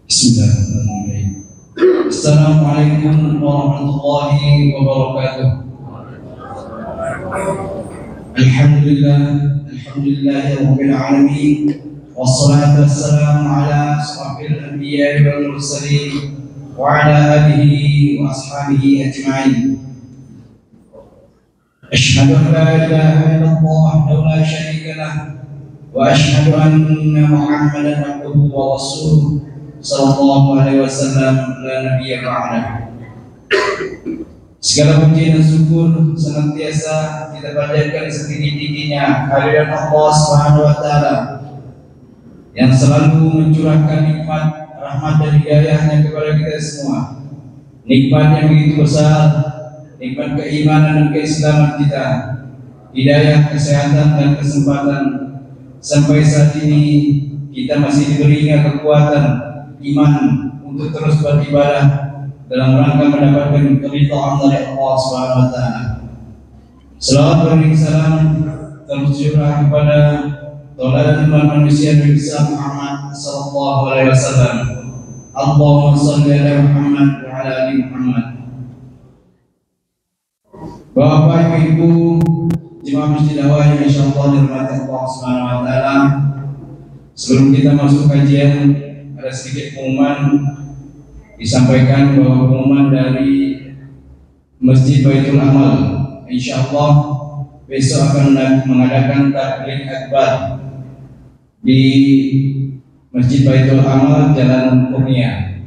Bismillahirrahmanirrahim. Assalamualaikum warahmatullahi wabarakatuh. Alhamdulillahirabbil alamin. Wassalatu wassalamu ala asyrafil anbiya'i wal mursalin wa ala alihi wa ashabihi ajma'in. Asyhadu an la ilaha illallah wahdahu la syarika lah wa asyhadu anna Muhammadan abduhu wa rasuluh sallallahu alaihi wasallam la nabiyya ba'da. Segala puji dan syukur senantiasa kita panjatkan setinggi-tingginya kehadirat Allah Subhanahu wa taala yang selalu mencurahkan nikmat, rahmat dan hidayahnya kepada kita semua. Nikmat yang begitu besar, nikmat keimanan dan keislaman kita, hidayah, kesehatan dan kesempatan sampai saat ini kita masih diberinya kekuatan iman untuk terus beribadah dalam rangka mendapatkan keridhaan dari Allah Subhanahu wa taala. Selawat dan salam tercurah kepada tauladan manusia Nabi Muhammad sallallahu alaihi wasallam. Allahumma shalli ala Muhammad wa ala ali Muhammad. Bapak Ibu jemaah Masjid Dakwah yang insyaallah dirahmati Allah Subhanahu wa taala. Sebelum kita masuk kajian, ada sedikit pengumuman disampaikan bahwa pengumuman dari Masjid Baitul Amal insyaallah besok akan mengadakan taklim akbar di Masjid Baitul Amal Jalan Kurnia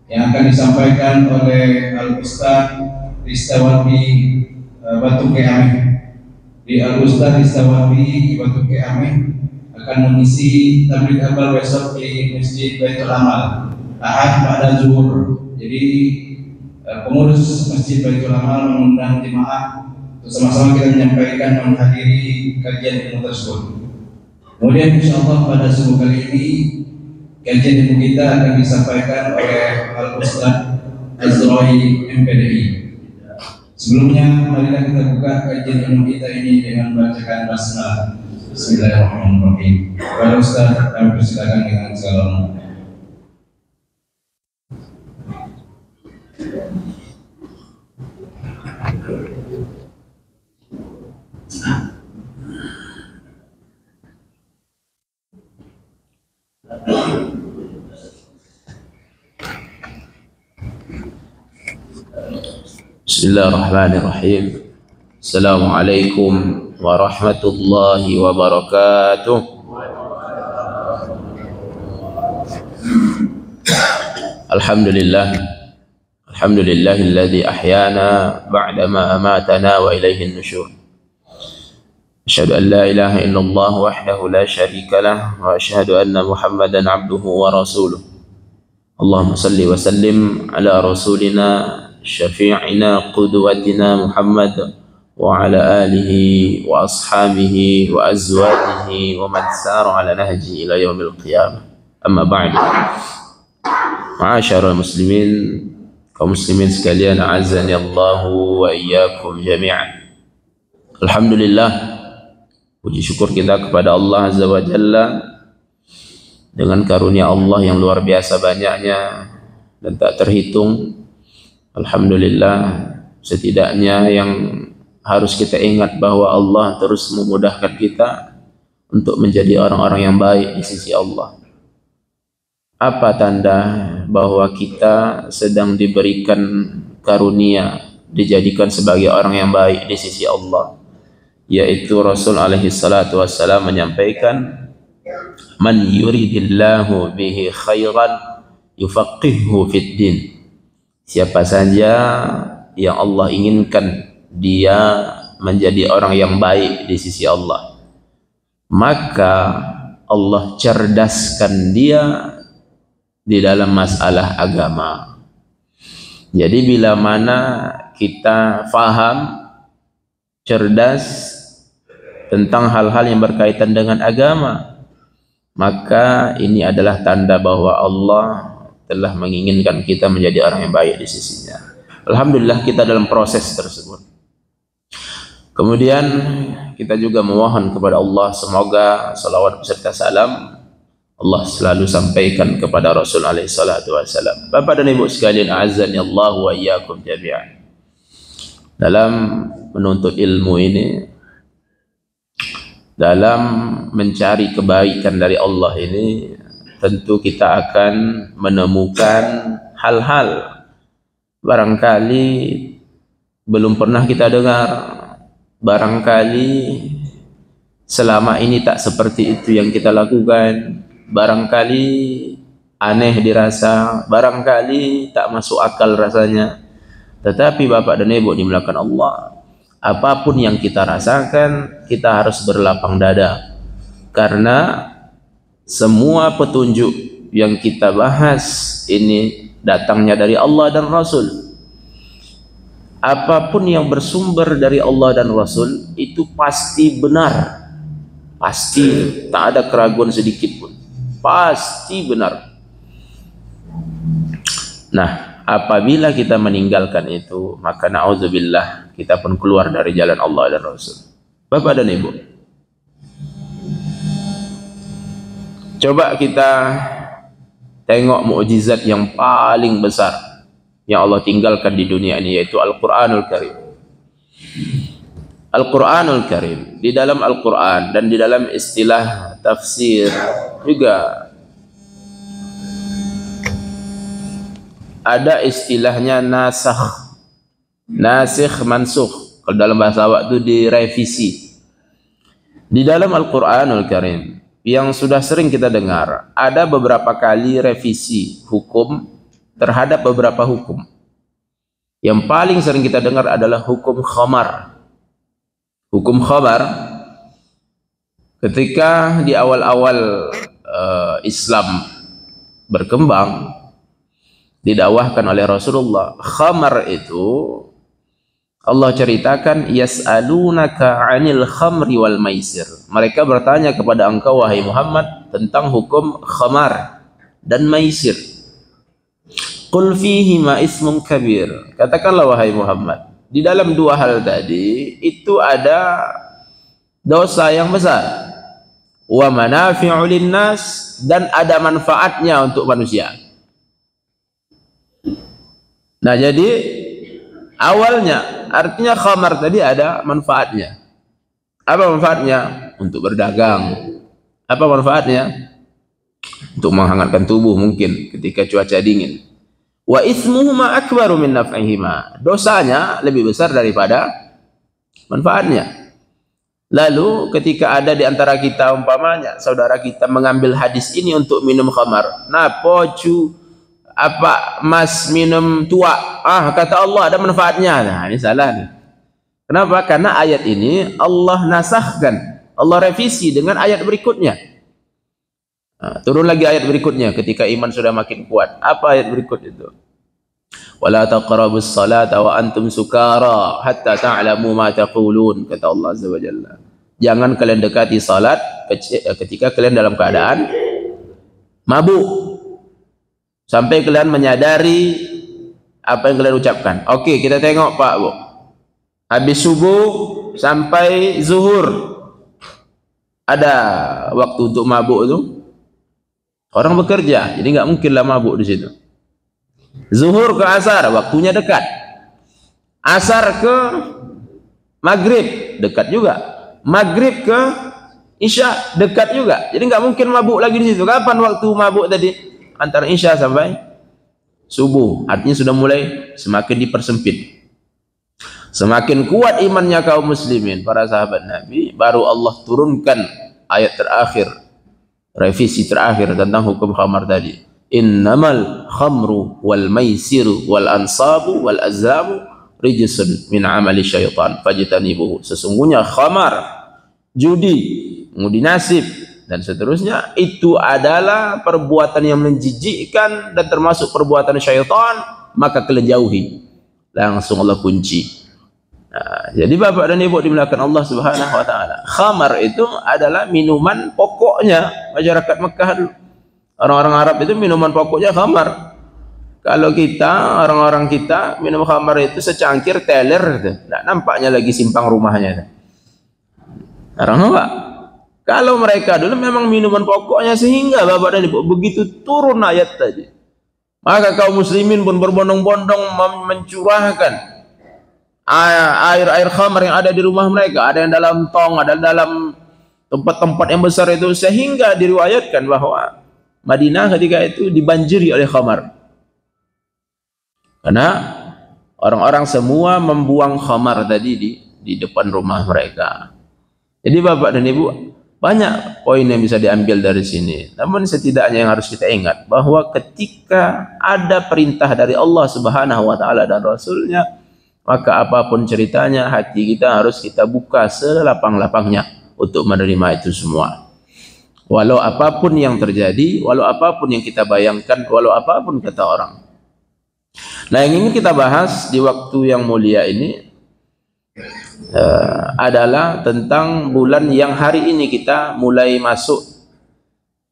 yang akan disampaikan oleh Al-Ustaz Ristawabi Batu Keameh. Di Al-Ustaz Ristawabi Batu Keameh akan mengisi tabligh akbar besok di Masjid Baitul Amal Ahad ba'da zuhur. Jadi pengurus Masjid Baitul Amal mengundang jemaah untuk sama-sama kita menyampaikan menghadiri kajian ilmu tersebut. Kemudian insyaallah pada subuh kali ini kajian ilmu kita akan disampaikan oleh Al-Ustaz Azra'i MPDI. Sebelumnya marilah kita buka kajian ilmu kita ini dengan membacakan basmalah. Bismillahirrahmanirrahim. Kepada Ustaz kami persilakan dengan salam. Bismillahirrahmanirrahim. Assalamualaikum warahmatullahi wabarakatuh. Alhamdulillahilladzi ahyana ba'dama amatana wa ilaihin nusyur. Asyhadu an la ilaha illallah wahdahu la syarika lah wa asyhadu anna Muhammadan abduhu wa rasuluh. Allahumma salli wa sallim ala rasulina syafi'ina qudwatina Muhammad wa ala alihi wa ashabihi wa azwajihi wa man sara ala nahji ila yaumil qiyamah. Amma ba'du. Ma'asyiral muslimin, kaum muslimin sekalian, a'azzani Allahu wa iyyakum jami'an. Alhamdulillah, puji syukur kita kepada Allah Azza wa Jalla dengan karunia Allah yang luar biasa banyaknya dan tak terhitung. Alhamdulillah, setidaknya yang harus kita ingat bahwa Allah terus memudahkan kita untuk menjadi orang-orang yang baik di sisi Allah. Apa tanda bahwa kita sedang diberikan karunia, dijadikan sebagai orang yang baik di sisi Allah? Yaitu Rasul alaihi salatu wassalam menyampaikan, man yuridillahu bihi khairan yufaqqihhu fid din. Siapa saja yang Allah inginkan dia menjadi orang yang baik di sisi Allah, maka Allah cerdaskan dia di dalam masalah agama. Jadi bila mana kita faham, cerdas tentang hal-hal yang berkaitan dengan agama, maka ini adalah tanda bahwa Allah telah menginginkan kita menjadi orang yang baik di sisinya. Alhamdulillah kita dalam proses tersebut. Kemudian kita juga memohon kepada Allah semoga salawat beserta salam Allah selalu sampaikan kepada Rasul alaihi salatu wasallam. Bapak dan Ibu sekalian, a'azzani Allah wa iyyakum jami'an. Dalam menuntut ilmu ini, dalam mencari kebaikan dari Allah ini, tentu kita akan menemukan hal-hal barangkali belum pernah kita dengar, barangkali selama ini tak seperti itu yang kita lakukan, barangkali aneh dirasa, barangkali tak masuk akal rasanya. Tetapi Bapak dan Ibu dimuliakan Allah, apapun yang kita rasakan, kita harus berlapang dada, karena semua petunjuk yang kita bahas ini datangnya dari Allah dan Rasul. Apapun yang bersumber dari Allah dan Rasul itu pasti benar, pasti, tak ada keraguan sedikit pun, pasti benar. Nah, apabila kita meninggalkan itu, maka na'udzubillah, kita pun keluar dari jalan Allah dan Rasul. Bapak dan Ibu, coba kita tengok mukjizat yang paling besar yang Allah tinggalkan di dunia ini, yaitu Al-Quranul Karim. Al-Quranul Karim, di dalam Al-Quran dan di dalam istilah tafsir juga ada istilahnya nasakh, nasikh mansukh. Kalau dalam bahasa Arab itu direvisi. Di dalam Al-Quranul Karim yang sudah sering kita dengar, ada beberapa kali revisi hukum terhadap beberapa hukum. Yang paling sering kita dengar adalah hukum khamar. Hukum khamar, ketika di awal-awal Islam berkembang, didakwahkan oleh Rasulullah, khamar itu Allah ceritakan, yas'alunaka 'anil khamri wal maisir. Mereka bertanya kepada engkau wahai Muhammad tentang hukum khamar dan maisir. Qul fihima ismun kabir. Katakanlah wahai Muhammad, di dalam dua hal tadi itu ada dosa yang besar. Wa manafi'u linnas, dan ada manfaatnya untuk manusia. Nah, jadi awalnya artinya khamar tadi ada manfaatnya. Apa manfaatnya? Untuk berdagang. Apa manfaatnya? Untuk menghangatkan tubuh mungkin ketika cuaca dingin. Wa ismuhuma akbaru min naf'ihima. Dosanya lebih besar daripada manfaatnya. Lalu ketika ada di antara kita, umpamanya saudara kita mengambil hadis ini untuk minum khamar, nah pocu apa mas minum tua, kata Allah ada manfaatnya. Nah, ini salah nih. Kenapa? Karena ayat ini Allah nasahkan, Allah revisi dengan ayat berikutnya. Nah, turun lagi ayat berikutnya ketika iman sudah makin kuat. Apa ayat berikut itu? Wala taqrabus salata wa antum sukara hatta ta'lamu ma taqulun, kata Allah Azza wa Jalla. Jangan kalian dekati salat ketika kalian dalam keadaan mabuk, sampai kalian menyadari apa yang kalian ucapkan. Oke, kita tengok Pak Bu. Habis subuh sampai zuhur ada waktu untuk mabuk itu. Orang bekerja, jadi nggak mungkinlah mabuk di situ. Zuhur ke asar, waktunya dekat. Asar ke maghrib, dekat juga. Maghrib ke isya, dekat juga. Jadi nggak mungkin mabuk lagi di situ. Kapan waktu mabuk tadi? Antara isya sampai subuh. Artinya sudah mulai semakin dipersempit. Semakin kuat imannya kaum muslimin, para sahabat Nabi, baru Allah turunkan ayat terakhir, revisi terakhir tentang hukum khamar tadi. Innamal khamru wal maisiru wal ansabu wal azlamu rijsun min amali syaitan fajtanibuhu. Sesungguhnya khamar, judi, ngudi nasib dan seterusnya itu adalah perbuatan yang menjijikkan dan termasuk perbuatan syaitan, maka kalian jauhi. Langsung Allah kunci. Nah, jadi Bapak dan Ibu dimuliakan Allah Subhanahu wa taala, khamar itu adalah minuman pokoknya masyarakat Mekah dulu. Orang-orang Arab itu minuman pokoknya khamar. Kalau kita, orang-orang kita minum khamar itu secangkir teler itu. Nah, nampaknya lagi simpang rumahnya itu. Orang nampak. Kalau mereka dulu memang minuman pokoknya, sehingga Bapak dan Ibu begitu turun ayat tadi, maka kaum muslimin pun berbondong-bondong mencurahkan air khamar yang ada di rumah mereka, ada yang dalam tong, ada dalam tempat-tempat yang besar itu, sehingga diriwayatkan bahwa Madinah ketika itu dibanjiri oleh khamar. Karena orang-orang semua membuang khamar tadi di depan rumah mereka. Jadi Bapak dan Ibu, banyak poin yang bisa diambil dari sini. Namun setidaknya yang harus kita ingat bahwa ketika ada perintah dari Allah Subhanahu wa taala dan Rasulnya, maka apapun ceritanya, hati kita harus kita buka selapang-lapangnya untuk menerima itu semua. Walau apapun yang terjadi, walau apapun yang kita bayangkan, walau apapun kata orang. Nah, yang ingin kita bahas di waktu yang mulia ini adalah tentang bulan yang hari ini kita mulai masuk,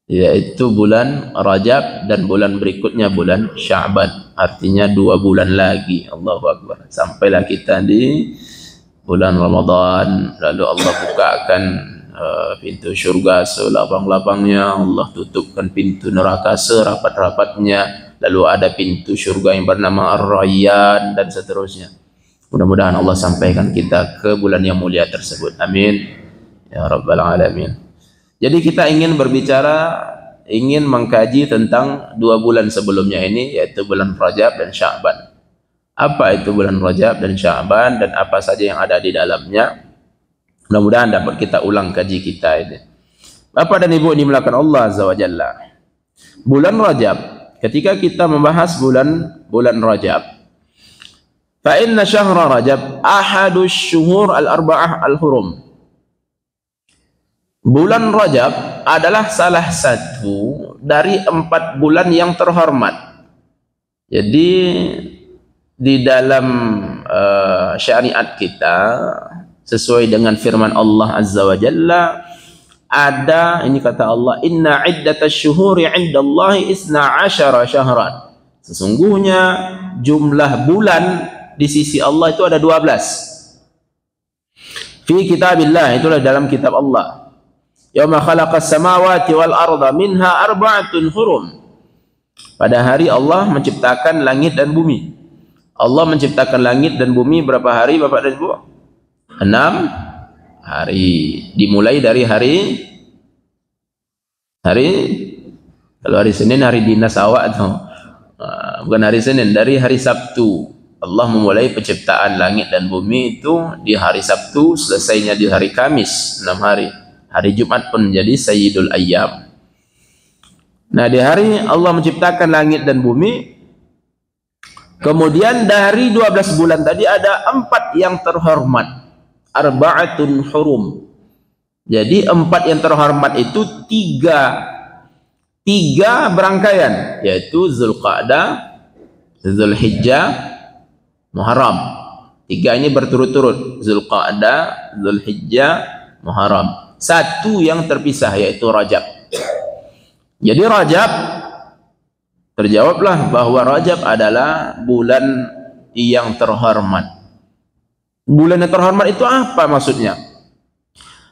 yaitu bulan Rajab, dan bulan berikutnya bulan Sya'ban. Artinya 2 bulan lagi, Allahu Akbar, sampailah kita di bulan Ramadan. Lalu Allah bukakan pintu syurga selapang-lapangnya, Allah tutupkan pintu neraka serapat-rapatnya, lalu ada pintu syurga yang bernama Ar-Rayyan, dan seterusnya. Mudah-mudahan Allah sampaikan kita ke bulan yang mulia tersebut. Amin ya rabbal alamin. Jadi kita ingin berbicara, ingin mengkaji tentang 2 bulan sebelumnya ini, yaitu bulan Rajab dan Sya'ban. Apa itu bulan Rajab dan Sya'ban, dan apa saja yang ada di dalamnya? Mudah-mudahan dapat kita ulang kaji kita ini. Bapak dan Ibu dimulakan Allah Azza wa Jalla. Bulan Rajab, ketika kita membahas bulan Rajab, fa inna syahra Rajab ahadus syuhur al-arba'ah al-hurum. Bulan Rajab adalah salah satu dari 4 bulan yang terhormat. Jadi di dalam syariat kita, sesuai dengan firman Allah Azza wa Jalla, ada, ini kata Allah, inna iddatash syuhuri 'indallahi 12 syahran. Sesungguhnya jumlah bulan di sisi Allah itu ada 12. Fi kitabillah, itulah dalam kitab Allah. Yauma khalaqas samawati wal arda minha arba'atun hurum. Pada hari Allah menciptakan langit dan bumi. Allah menciptakan langit dan bumi berapa hari Bapak dan Ibu? 6 hari. Dimulai dari hari kalau hari Senin hari dinas awak atau bukan hari Senin, dari hari Sabtu. Allah memulai penciptaan langit dan bumi itu di hari Sabtu, selesainya di hari Kamis, 6 hari. Hari Jumat pun menjadi Sayyidul Ayyam. Nah, di hari Allah menciptakan langit dan bumi, kemudian dari 12 bulan tadi ada 4 yang terhormat. Arba'atun hurum. Jadi 4 yang terhormat itu 3 berangkaian, yaitu Zulqa'dah, Zulhijjah, Muharram. 3 ini berturut-turut, Zulqa'dah, Zulhijjah, Muharram. 1 yang terpisah, yaitu Rajab. Jadi Rajab, terjawablah bahwa Rajab adalah bulan yang terhormat. Bulan yang terhormat itu apa maksudnya?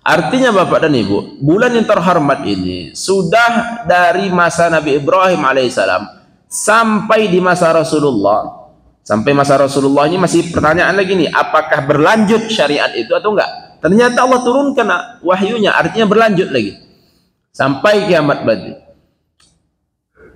Artinya Bapak dan Ibu, bulan yang terhormat ini sudah dari masa Nabi Ibrahim alaihissalam sampai di masa Rasulullah. Sampai masa Rasulullah ini masih pertanyaan lagi nih, apakah berlanjut syariat itu atau enggak? Ternyata Allah turunkan wahyunya, artinya berlanjut lagi sampai kiamat berarti.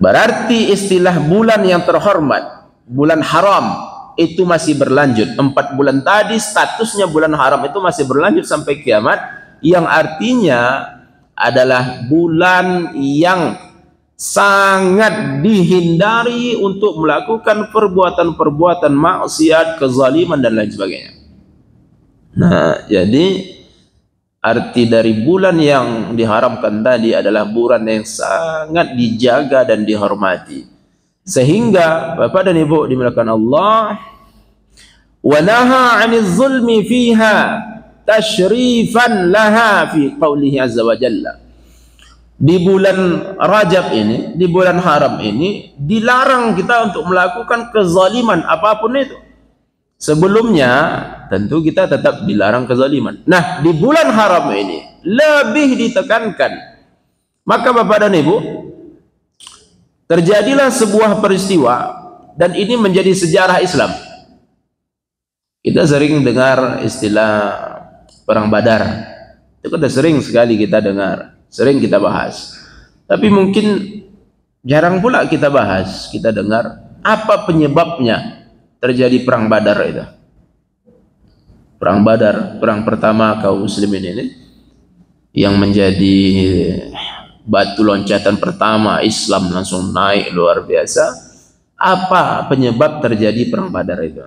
Berarti istilah bulan yang terhormat, bulan haram, itu masih berlanjut. 4 bulan tadi statusnya bulan haram itu masih berlanjut sampai kiamat, yang artinya adalah bulan yang sangat dihindari untuk melakukan perbuatan-perbuatan maksiat, kezaliman dan lain sebagainya. Nah, jadi arti dari bulan yang diharamkan tadi adalah bulan yang sangat dijaga dan dihormati. Sehingga Bapak dan Ibu dimuliakan Allah, wa naha 'anil zulmi fiha tashrifan laha fi qaulihi azza wa jalla. Di bulan Rajab ini, di bulan haram ini, dilarang kita untuk melakukan kezaliman apapun itu. Sebelumnya tentu kita tetap dilarang kezaliman. Nah, di bulan haram ini lebih ditekankan. Maka Bapak dan Ibu, terjadilah sebuah peristiwa dan ini menjadi sejarah Islam. Kita sering dengar istilah perang Badar. Itu kan sering sekali kita dengar, sering kita bahas. Tapi mungkin jarang pula kita bahas, kita dengar apa penyebabnya terjadi perang Badar itu. Perang Badar, perang pertama kaum muslimin ini yang menjadi batu loncatan pertama Islam langsung naik luar biasa. Apa penyebab terjadi perang Badar itu?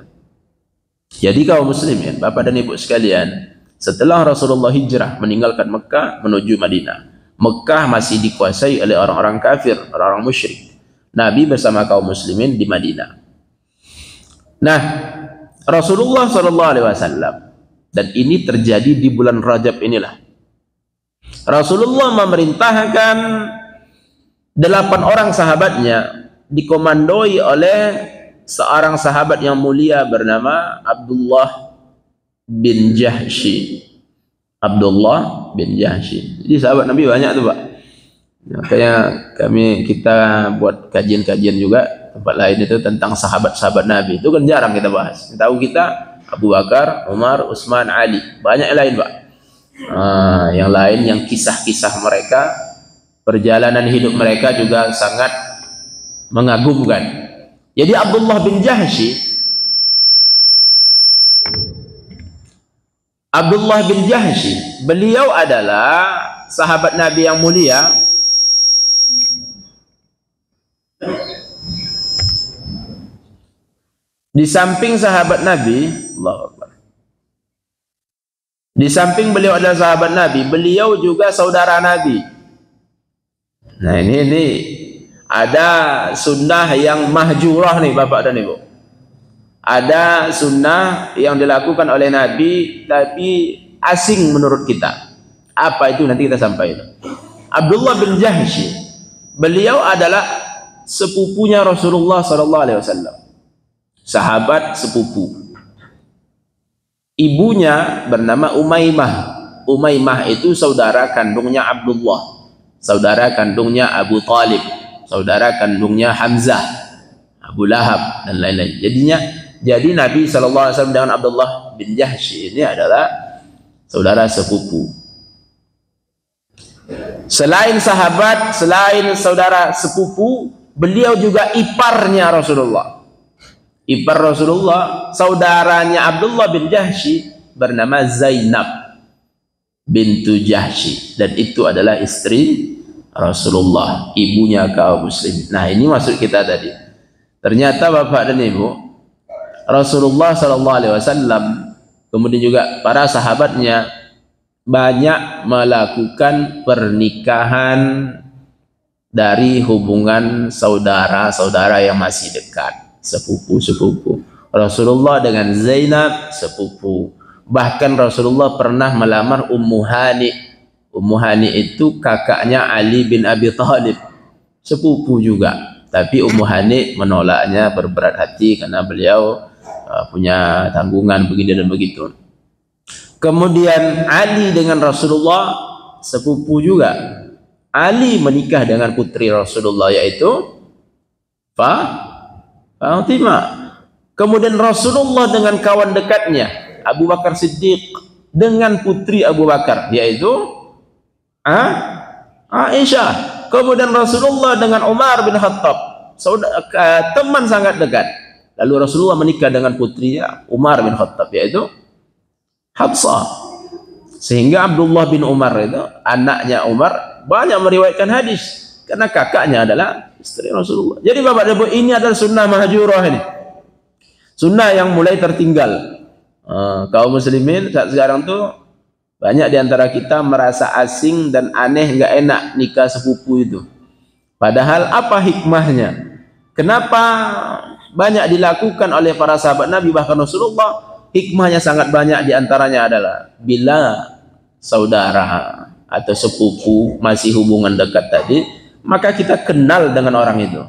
Jadi kaum muslimin, Bapak dan Ibu sekalian, setelah Rasulullah hijrah meninggalkan Mekah menuju Madinah, Mekah masih dikuasai oleh orang-orang kafir, orang-orang musyrik. Nabi bersama kaum muslimin di Madinah. Nah, Rasulullah SAW, dan ini terjadi di bulan Rajab inilah, Rasulullah memerintahkan 8 orang sahabatnya dikomandoi oleh seorang sahabat yang mulia bernama Abdullah bin Jahshi. Abdullah bin Jahshi. Jadi sahabat Nabi banyak tuh Pak. Makanya kita buat kajian-kajian juga tempat lain itu tentang sahabat-sahabat Nabi. Itu kan jarang kita bahas. Tahu kita Abu Bakar, Umar, Utsman, Ali. Banyak yang lain Pak. Yang lain yang kisah-kisah mereka, perjalanan hidup mereka juga sangat mengagumkan. Jadi Abdullah bin Jahshi, beliau adalah sahabat Nabi yang mulia. Di samping sahabat Nabi, Allahu Akbar, di samping beliau adalah sahabat Nabi, beliau juga saudara Nabi. Nah ini ada sunnah yang mahjurah nih Bapak dan Ibu. Ada sunnah yang dilakukan oleh Nabi tapi asing menurut kita. Apa itu nanti kita sampaikan. Abdullah bin Jahshi, beliau adalah sepupunya Rasulullah SAW. Sahabat sepupu. Ibunya bernama Umaymah. Umaymah itu saudara kandungnya Abdullah, saudara kandungnya Abu Talib, saudara kandungnya Hamzah, Abu Lahab dan lain-lain. Jadi Nabi SAW dengan Abdullah bin Jahshi ini adalah saudara sepupu. Selain sahabat, selain saudara sepupu, beliau juga iparnya Rasulullah. Ipar Rasulullah, saudaranya Abdullah bin Jahshi bernama Zainab bintu Jahshi, dan itu adalah istri Rasulullah, ibunya kaum muslimin. Nah ini maksud kita tadi. Ternyata Bapak dan Ibu, Rasulullah SAW kemudian juga para sahabatnya banyak melakukan pernikahan dari hubungan saudara-saudara yang masih dekat, sepupu-sepupu. Rasulullah dengan Zainab sepupu. Bahkan Rasulullah pernah melamar Ummu Hani. Ummu Hani itu kakaknya Ali bin Abi Thalib, sepupu juga. Tapi Ummu Hani menolaknya berberat hati karena beliau punya tanggungan begini dan begitu. Kemudian Ali dengan Rasulullah sepupu juga. Ali menikah dengan putri Rasulullah yaitu Fatimah. Kemudian Rasulullah dengan kawan dekatnya Abu Bakar Siddiq dengan putri Abu Bakar yaitu Aisyah. Kemudian Rasulullah dengan Umar bin Khattab, teman sangat dekat. Lalu Rasulullah menikah dengan putrinya Umar bin Khattab yaitu Hafsah. Sehingga Abdullah bin Umar itu, anaknya Umar, banyak meriwayatkan hadis karena kakaknya adalah istri Rasulullah. Jadi Bapak Ibu, ini adalah sunnah mahjurah ini. Sunnah yang mulai tertinggal. Kaum muslimin saat sekarang tuh banyak diantara kita merasa asing dan aneh, nggak enak nikah sepupu itu. Padahal apa hikmahnya? Kenapa banyak dilakukan oleh para sahabat Nabi bahkan Rasulullah? Hikmahnya sangat banyak, diantaranya adalah bila saudara atau sepupu masih hubungan dekat tadi, maka kita kenal dengan orang itu,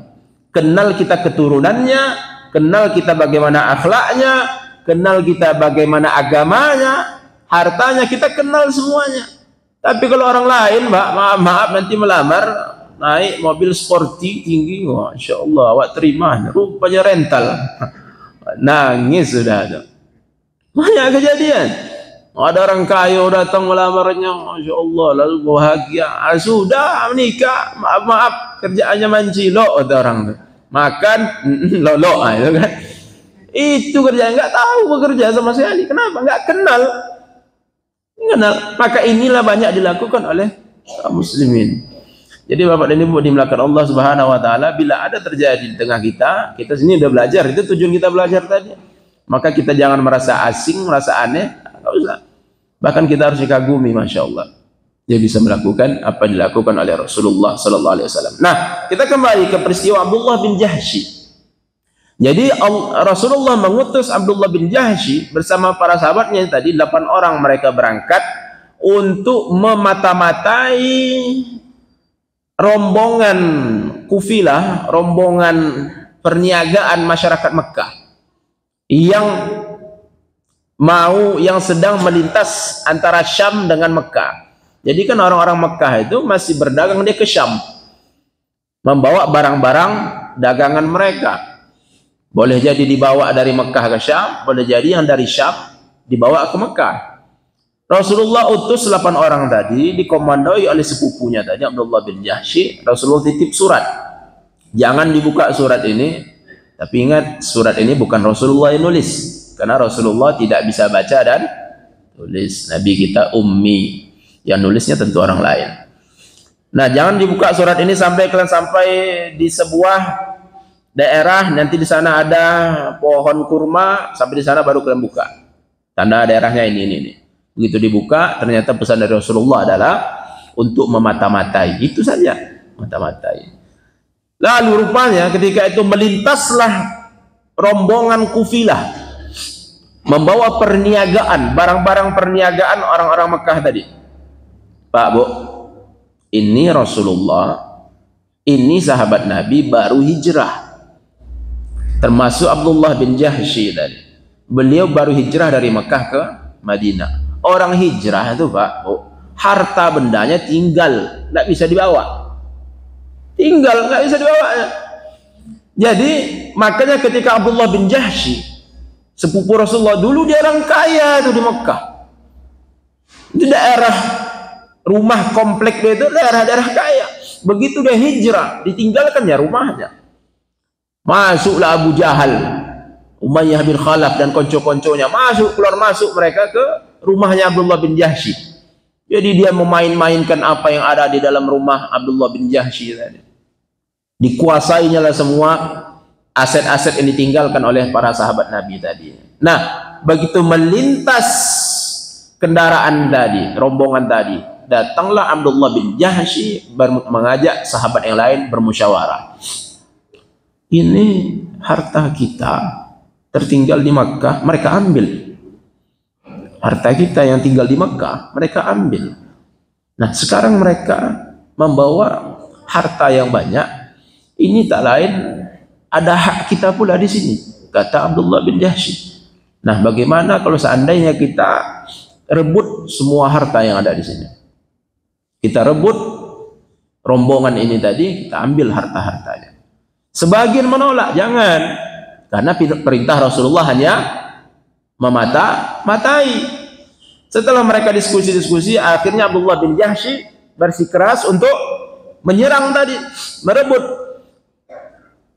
kenal kita keturunannya, kenal kita bagaimana akhlaknya, kenal kita bagaimana agamanya, hartanya, kita kenal semuanya. Tapi kalau orang lain, Mbak, maaf nanti melamar, naik mobil sporty tinggi, Masya Allah, awak terima, rupanya rental. Nangis sudah ada. Banyak kejadian. Ada orang kaya datang melamarnya, Masya Allah, lalu bahagia. Sudah menikah, maaf, kerjaannya mancilok, kata orang itu. Makan, lolok, itu kan. Itu kerjaan, nggak tahu bekerja sama sekali. Kenapa? Nggak kenal. Maka inilah banyak dilakukan oleh kaum muslimin. Jadi Bapak dan Ibu dimuliakan Allah Subhanahu wa taala, bila ada terjadi di tengah kita sini udah belajar, itu tujuan kita belajar tadi. Maka kita jangan merasa asing, merasa aneh, enggak usah. Bahkan kita harus dikagumi, Masya Allah. Dia bisa melakukan apa yang dilakukan oleh Rasulullah sallallahu alaihi wasallam. Nah, kita kembali ke peristiwa Abdullah bin Jahsy. Jadi Rasulullah mengutus Abdullah bin Jahsy bersama para sahabatnya tadi, 8 orang mereka berangkat untuk memata-matai rombongan kufilah, rombongan perniagaan masyarakat Mekah yang sedang melintas antara Syam dengan Mekah. Jadi kan orang-orang Mekah itu masih berdagang, dia ke Syam membawa barang-barang dagangan mereka. Boleh jadi dibawa dari Mekah ke Syam, boleh jadi yang dari Syam dibawa ke Mekah. Rasulullah utus 8 orang tadi, dikomandoi oleh sepupunya tadi, Abdullah bin Jahsy. Rasulullah titip surat. Jangan dibuka surat ini, tapi ingat, surat ini bukan Rasulullah yang nulis, karena Rasulullah tidak bisa baca dan tulis. Nabi kita ummi, yang nulisnya tentu orang lain. Nah, jangan dibuka surat ini sampai kalian sampai di sebuah daerah, nanti di sana ada pohon kurma, sampai di sana baru kalian buka. Tanda daerahnya ini. Begitu dibuka, ternyata pesan dari Rasulullah adalah untuk memata-matai. Itu saja, mata-matai. Lalu rupanya ketika itu melintaslah rombongan kufilah membawa perniagaan, barang-barang perniagaan orang-orang Mekah tadi. Pak, Bu, ini Rasulullah, ini sahabat Nabi baru hijrah. Termasuk Abdullah bin Jahsy tadi. Beliau baru hijrah dari Mekah ke Madinah. Orang hijrah itu, Pak, harta bendanya tinggal, nggak bisa dibawa. Tinggal, nggak bisa dibawa. Jadi makanya ketika Abdullah bin Jahsy, sepupu Rasulullah dulu, dia orang kaya itu di Mekah. Itu daerah rumah komplek dia itu daerah-daerah kaya. Begitu dia hijrah, ditinggalkannya rumahnya. Masuklah Abu Jahal, Umayyah bin Khalaf dan konco-konconya, keluar masuk mereka ke rumahnya Abdullah bin Jahsy. Jadi dia memain-mainkan apa yang ada di dalam rumah Abdullah bin Jahsy tadi. Dikuasainya lah semua aset-aset yang ditinggalkan oleh para sahabat Nabi tadi. Nah, begitu melintas kendaraan tadi, rombongan tadi, datanglah Abdullah bin Jahsy mengajak sahabat yang lain bermusyawarah. Ini harta kita tertinggal di Makkah, mereka ambil. Harta kita yang tinggal di Makkah, mereka ambil. Nah, sekarang mereka membawa harta yang banyak. Ini tak lain, ada hak kita pula di sini, kata Abdullah bin Jahsy. Nah, bagaimana kalau seandainya kita rebut semua harta yang ada di sini? Kita rebut rombongan ini tadi, kita ambil harta-hartanya. Sebagian menolak, jangan, karena perintah Rasulullah hanya memata-matai. Setelah mereka diskusi-diskusi, akhirnya Abdullah bin Jahsy bersikeras untuk menyerang tadi, merebut.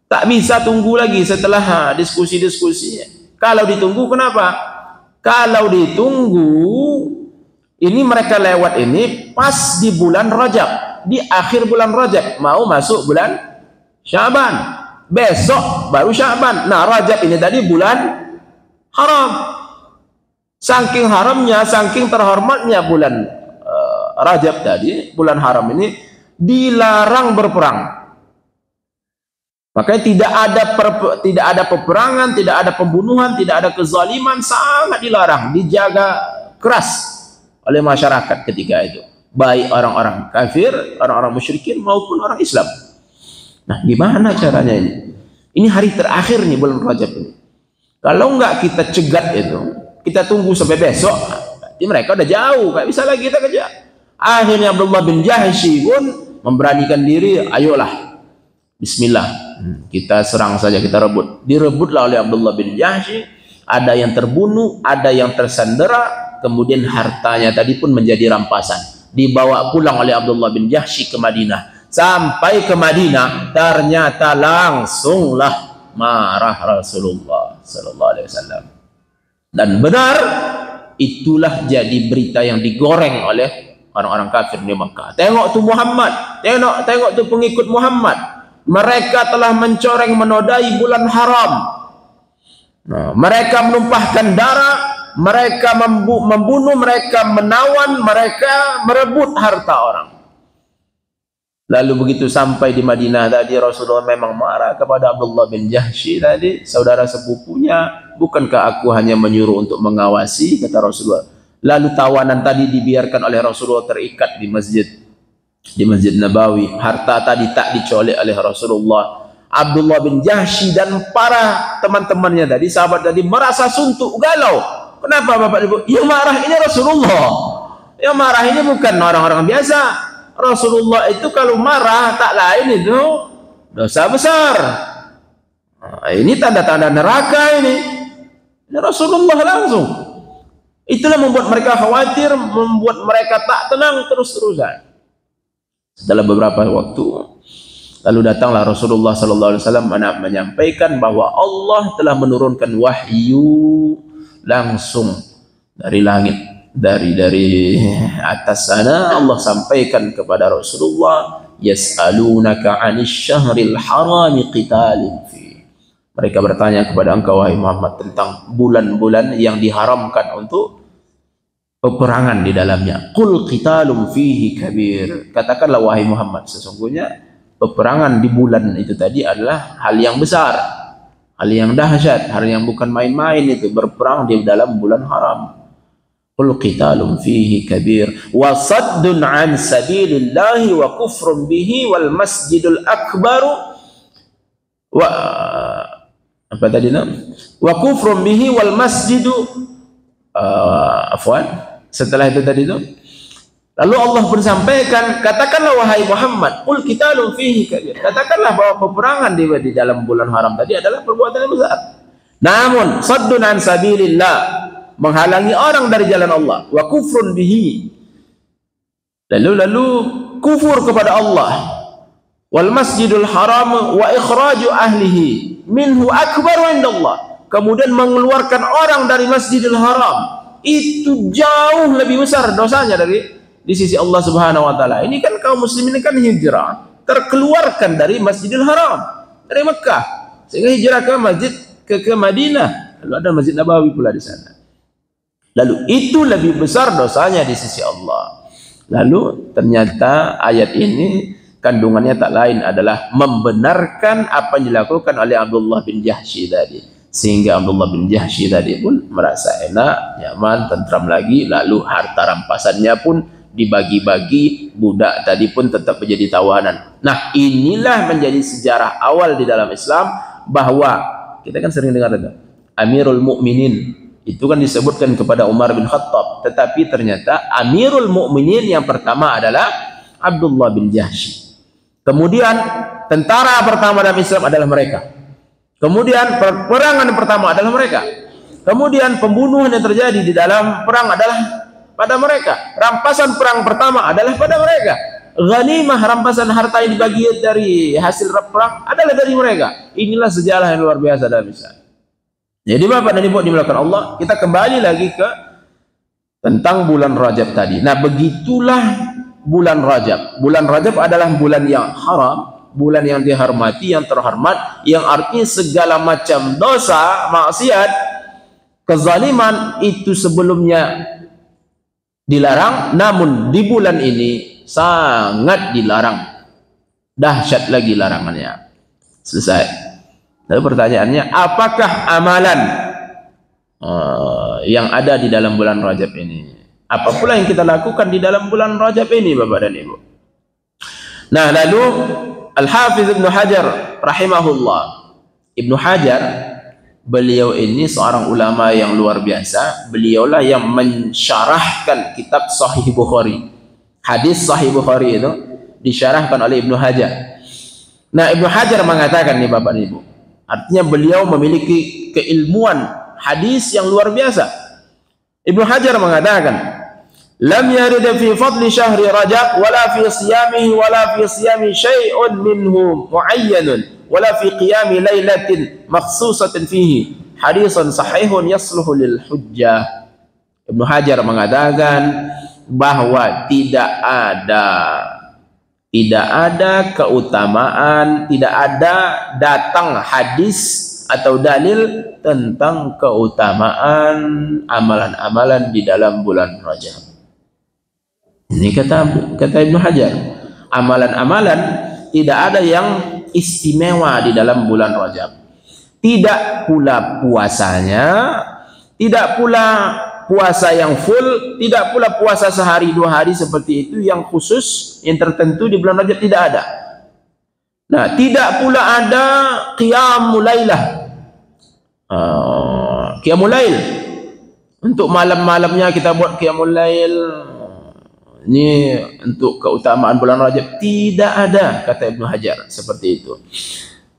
Tak bisa tunggu lagi setelah diskusi-diskusi. Kalau ditunggu, kenapa? Kalau ditunggu, ini mereka lewat ini pas di bulan Rajab, di akhir bulan Rajab, mau masuk bulan Syaban, besok baru Syaban. Nah, Rajab ini tadi bulan haram. Saking haramnya, saking terhormatnya bulan Rajab tadi, bulan haram ini dilarang berperang. Makanya tidak ada peperangan, tidak ada pembunuhan, tidak ada kezaliman, sangat dilarang, dijaga keras oleh masyarakat ketika itu, baik orang-orang kafir, orang-orang musyrikin maupun orang Islam. Nah, gimana caranya ini? Ini hari terakhir nih bulan Rajab ini. Kalau enggak kita cegat itu, kita tunggu sampai besok, berarti mereka udah jauh, nggak bisa lagi kita kejar. Akhirnya Abdullah bin Jahsy pun memberanikan diri, ayolah, bismillah, kita serang saja, kita rebut. Direbutlah oleh Abdullah bin Jahsy, ada yang terbunuh, ada yang tersandera, kemudian hartanya tadi pun menjadi rampasan. Dibawa pulang oleh Abdullah bin Jahsy ke Madinah. Sampai ke Madinah, ternyata langsunglah marah Rasulullah sallallahu alaihi wasallam. Dan benar, itulah jadi berita yang digoreng oleh orang-orang kafir di Makkah. Tengok tu Muhammad, tengok tu pengikut Muhammad. Mereka telah mencoreng menodai bulan haram. Nah, mereka menumpahkan darah, mereka membunuh, mereka menawan, mereka merebut harta orang. Lalu begitu sampai di Madinah tadi, Rasulullah memang marah kepada Abdullah bin Jahsy tadi, saudara sepupunya. Bukankah aku hanya menyuruh untuk mengawasi, kata Rasulullah. Lalu tawanan tadi dibiarkan oleh Rasulullah terikat di Masjid Nabawi. Harta tadi tak dicolek oleh Rasulullah. Abdullah bin Jahsy dan para teman-temannya tadi, sahabat tadi, merasa suntuk, galau. Kenapa Bapak Ibu? Yang marah ini Rasulullah. Yang marah ini bukan orang-orang biasa. Rasulullah itu kalau marah tak lain itu dosa besar. Nah, ini tanda-tanda neraka ini. Ini Rasulullah langsung. Itulah membuat mereka khawatir, membuat mereka tak tenang terus-terusan. Setelah beberapa waktu, lalu datanglah Rasulullah sallallahu alaihi wasallam menyampaikan bahwa Allah telah menurunkan wahyu langsung dari langit. Dari atas sana Allah sampaikan kepada Rasulullah, yas'alunaka 'anil syahril harami qitalin fi. Mereka bertanya kepada engkau wahai Muhammad tentang bulan-bulan yang diharamkan untuk peperangan di dalamnya. Qul qitalun fihi kabir. Katakanlah wahai Muhammad, sesungguhnya peperangan di bulan itu tadi adalah hal yang besar, hal yang dahsyat, hal yang bukan main-main itu, berperang di dalam bulan haram. Qul qitalun fihi kabir wa saddun an sabilillahi wa kufrun bihi wal masjidul akbar wa apa tadi wa kufrun bihi wal masjidu afwan, setelah itu tadi itu lalu Allah pun sampaikan, katakanlah wahai Muhammad, qul qitalun fihi kabir, katakanlah bahwa peperangan di dalam bulan haram tadi adalah perbuatan yang besar. Namun saddun an sabilillah, menghalangi orang dari jalan Allah, wa kufrun bihi, lalu kufur kepada Allah, wal masjidul haram wa ikhraju ahlihi minhu akbar indallah, kemudian mengeluarkan orang dari Masjidil Haram itu jauh lebih besar dosanya di sisi Allah Subhanahu wa taala. Ini kan kaum muslimin kan hijrah, terkeluarkan dari Masjidil Haram, dari Mekah, sehingga hijrah ke masjid ke Madinah, lalu ada Masjid Nabawi pula di sana. Lalu itu lebih besar dosanya di sisi Allah. Lalu ternyata ayat ini kandungannya tak lain adalah membenarkan apa yang dilakukan oleh Abdullah bin Jahsy tadi. Sehingga Abdullah bin Jahsy tadi pun merasa enak, nyaman, tentram lagi. Lalu harta rampasannya pun dibagi-bagi, budak tadi pun tetap menjadi tawanan. Nah, inilah menjadi sejarah awal di dalam Islam, bahwa kita kan sering dengar itu Amirul Mukminin itu kan disebutkan kepada Umar bin Khattab, tetapi ternyata Amirul Mukminin yang pertama adalah Abdullah bin Jahsy. Kemudian tentara pertama dalam Islam adalah mereka. Kemudian peperangan yang pertama adalah mereka. Kemudian pembunuhan yang terjadi di dalam perang adalah pada mereka. Rampasan perang pertama adalah pada mereka. Ghanimah, rampasan harta yang dibagi dari hasil perang adalah dari mereka. Inilah sejarah yang luar biasa dalam Islam. Jadi Bapak dan Ibu dimulakan Allah, kita kembali lagi ke tentang bulan Rajab tadi. Nah, begitulah bulan Rajab. Bulan Rajab adalah bulan yang haram, bulan yang dihormati, yang terhormat, yang artinya segala macam dosa, maksiat, kezaliman itu sebelumnya dilarang, namun di bulan ini sangat dilarang. Dahsyat lagi larangannya. Selesai. Lalu pertanyaannya, apakah amalan yang ada di dalam bulan Rajab ini? Apa pula yang kita lakukan di dalam bulan Rajab ini, Bapak dan Ibu? Nah, lalu Al-Hafiz Ibnu Hajar rahimahullah, Ibnu Hajar Beliau ini seorang ulama yang luar biasa. Beliaulah yang mensyarahkan kitab Sahih Bukhari. Hadis Sahih Bukhari itu disyarahkan oleh Ibnu Hajar. Nah, Ibnu Hajar mengatakan nih Bapak Ibu, artinya beliau memiliki keilmuan hadis yang luar biasa. Ibnu Hajar mengatakan, lam yarid fi fadli syahri Rajab wala fi siyamihi wala fi siyami syai'un minhu muayyanun wala fi qiyami lailatin makhsusatin fihi hadisun sahihun yasluhu lil hujjah. Ibnu Hajar mengatakan bahwa tidak ada keutamaan, tidak ada datang hadis atau dalil tentang keutamaan amalan-amalan di dalam bulan Rajab. Ini kata Ibnu Hajar, amalan-amalan tidak ada yang istimewa di dalam bulan Rajab. Tidak pula puasanya, tidak pula puasa yang full, tidak pula puasa sehari 2 hari seperti itu yang khusus, yang tertentu di bulan Rajab, tidak ada. Nah, tidak pula ada qiyamul lailah. Qiyamul lail. Untuk malam-malamnya kita buat qiyamul lail. Ini untuk keutamaan bulan Rajab. Tidak ada, kata Ibnu Hajar, seperti itu.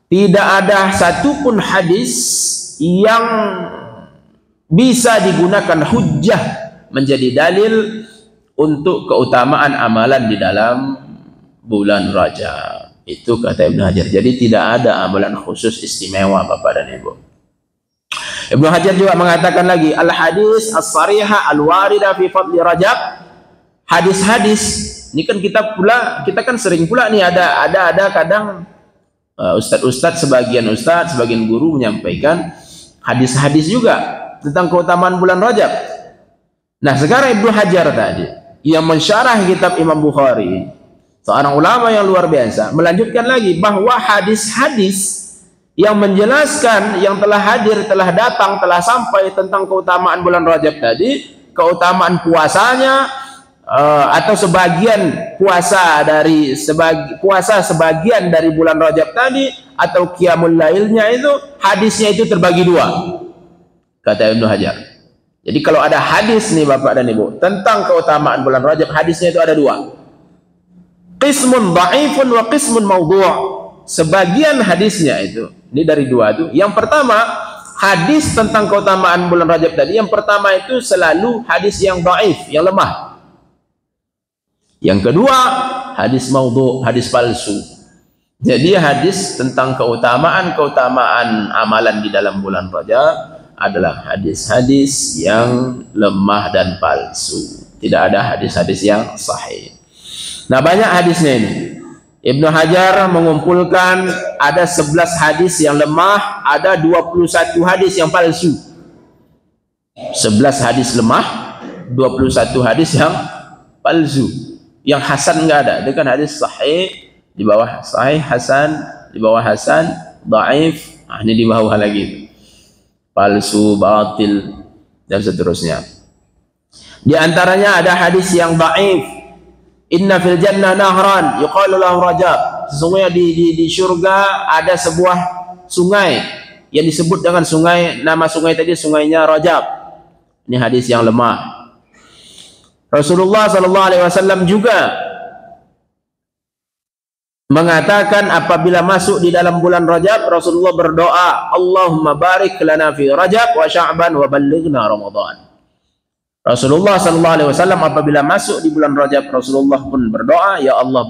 Tidak ada satupun hadis yang bisa digunakan hujjah menjadi dalil untuk keutamaan amalan di dalam bulan Rajab. Itu kata Ibnu Hajar. Jadi tidak ada amalan khusus istimewa Bapak dan Ibu. Ibnu Hajar juga mengatakan lagi, al-hadis as-sarihah al-warida fi fadli Rajab. Hadis-hadis ini kan kita kan sering pula nih ada kadang ustadz-ustadz, sebagian guru menyampaikan hadis-hadis juga tentang keutamaan bulan Rajab. Nah, sekarang Ibnu Hajar tadi yang mensyarah kitab Imam Bukhari, seorang ulama yang luar biasa, melanjutkan lagi bahwa hadis-hadis yang menjelaskan, yang telah hadir, telah datang, telah sampai tentang keutamaan bulan Rajab tadi, keutamaan puasanya, atau sebagian puasa sebagian dari bulan Rajab tadi, atau qiyamul lailnya, itu hadisnya itu terbagi 2, kata Ibnu Hajar. Jadi kalau ada hadis nih Bapak dan Ibu tentang keutamaan bulan Rajab, hadisnya itu ada 2, qismun dha'ifun wa qismun maudhu'. Sebagian hadisnya itu, ini dari 2 itu. Yang pertama, hadis tentang keutamaan bulan Rajab tadi, yang pertama itu selalu hadis yang dhaif, yang lemah. Yang kedua, hadis maudhu', hadis palsu. Jadi hadis tentang keutamaan amalan di dalam bulan Rajab adalah hadis-hadis yang lemah dan palsu. Tidak ada hadis-hadis yang sahih. Nah, banyak hadisnya ini. Ibnu Hajar mengumpulkan ada 11 hadis yang lemah, ada 21 hadis yang palsu. 11 hadis lemah, 21 hadis yang palsu. Yang hasan enggak ada, itu kan hadis sahih, di bawah sahih, hasan, di bawah hasan, dhaif, ini di bawah lagi, palsu, batil, dan seterusnya. Di antaranya ada hadis yang dhaif, inna fil jannah nahran yuqalu lahu Rajab. Sesungguhnya di surga ada sebuah sungai yang disebut dengan sungai, nama sungai tadi sungainya Rajab. Ini hadis yang lemah. Rasulullah SAW juga mengatakan apabila masuk di dalam bulan Rajab, Rasulullah berdoa, Allahumma barik lana fi Rajab wa Sya'ban wa ballighna Ramadan. Rasulullah SAW apabila masuk di bulan Rajab, Rasulullah pun berdoa, ya Allah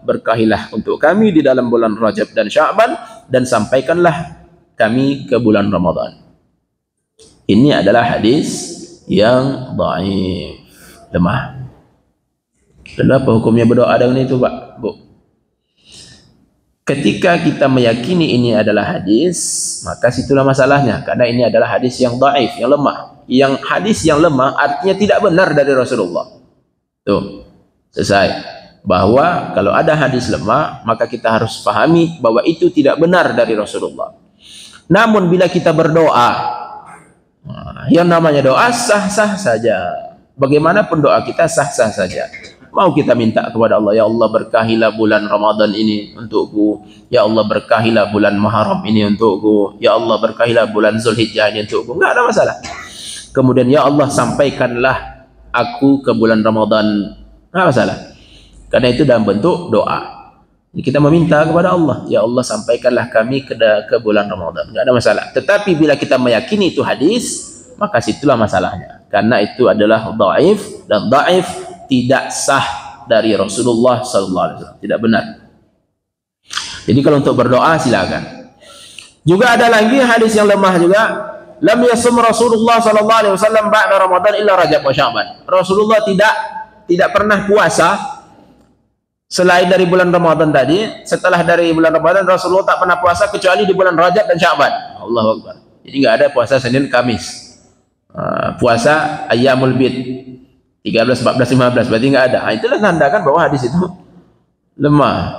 berkahilah untuk kami di dalam bulan Rajab dan Sya'ban, dan sampaikanlah kami ke bulan Ramadan. Ini adalah hadis yang dhaif, lemah. Lalu apa hukumnya berdoa dengan itu, Pak, Bu? Ketika kita meyakini ini adalah hadis, maka situlah masalahnya, karena ini adalah hadis yang dhaif, yang lemah. Yang hadis yang lemah artinya tidak benar dari Rasulullah. Tuh, selesai. Bahwa kalau ada hadis lemah, maka kita harus pahami bahwa itu tidak benar dari Rasulullah. Namun bila kita berdoa, yang namanya doa sah-sah saja. Bagaimanapun doa kita sah-sah saja. Mau kita minta kepada Allah, ya Allah berkahilah bulan Ramadan ini untukku, ya Allah berkahilah bulan Muharram ini untukku, ya Allah berkahilah bulan Zulhijjah ini untukku. Enggak ada masalah. Kemudian ya Allah sampaikanlah aku ke bulan Ramadan. Enggak masalah. Karena itu dalam bentuk doa. Jadi kita meminta kepada Allah, ya Allah sampaikanlah kami ke bulan Ramadan. Enggak ada masalah. Tetapi bila kita meyakini itu hadis, maka situlah masalahnya. Karena itu adalah dhaif, dan dhaif tidak sah dari Rasulullah SAW, tidak benar. Jadi kalau untuk berdoa silakan. Juga ada lagi hadis yang lemah juga, lam yasum Rasulullah SAW ba'da Ramadan illa Rajab wa Sya'ban. Rasulullah tidak pernah puasa selain dari bulan Ramadan tadi. Setelah dari bulan Ramadan Rasulullah tak pernah puasa kecuali di bulan Rajab dan Sya'ban. Allahu Akbar. Jadi enggak ada puasa Senin Kamis. Puasa Ayyamul Bid 13, 14, 15 berarti enggak ada. Itulah nandakan bahwa hadis itu lemah,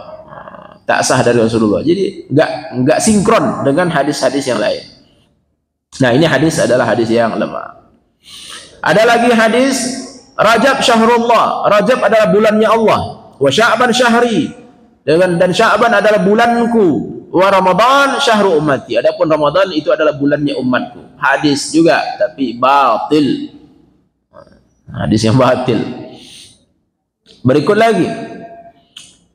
tak sah dari Rasulullah. Jadi enggak sinkron dengan hadis-hadis yang lain. Nah, ini hadis adalah hadis yang lemah. Ada lagi hadis Rajab syahrullah. Rajab adalah bulannya Allah. Wa Sya'ban syahri. Dan Sya'ban adalah bulanku. Wa Ramadan syahru ummati. Adapun Ramadan itu adalah bulannya umatku. Hadis juga tapi batil. Hadis yang batil. Berikut lagi.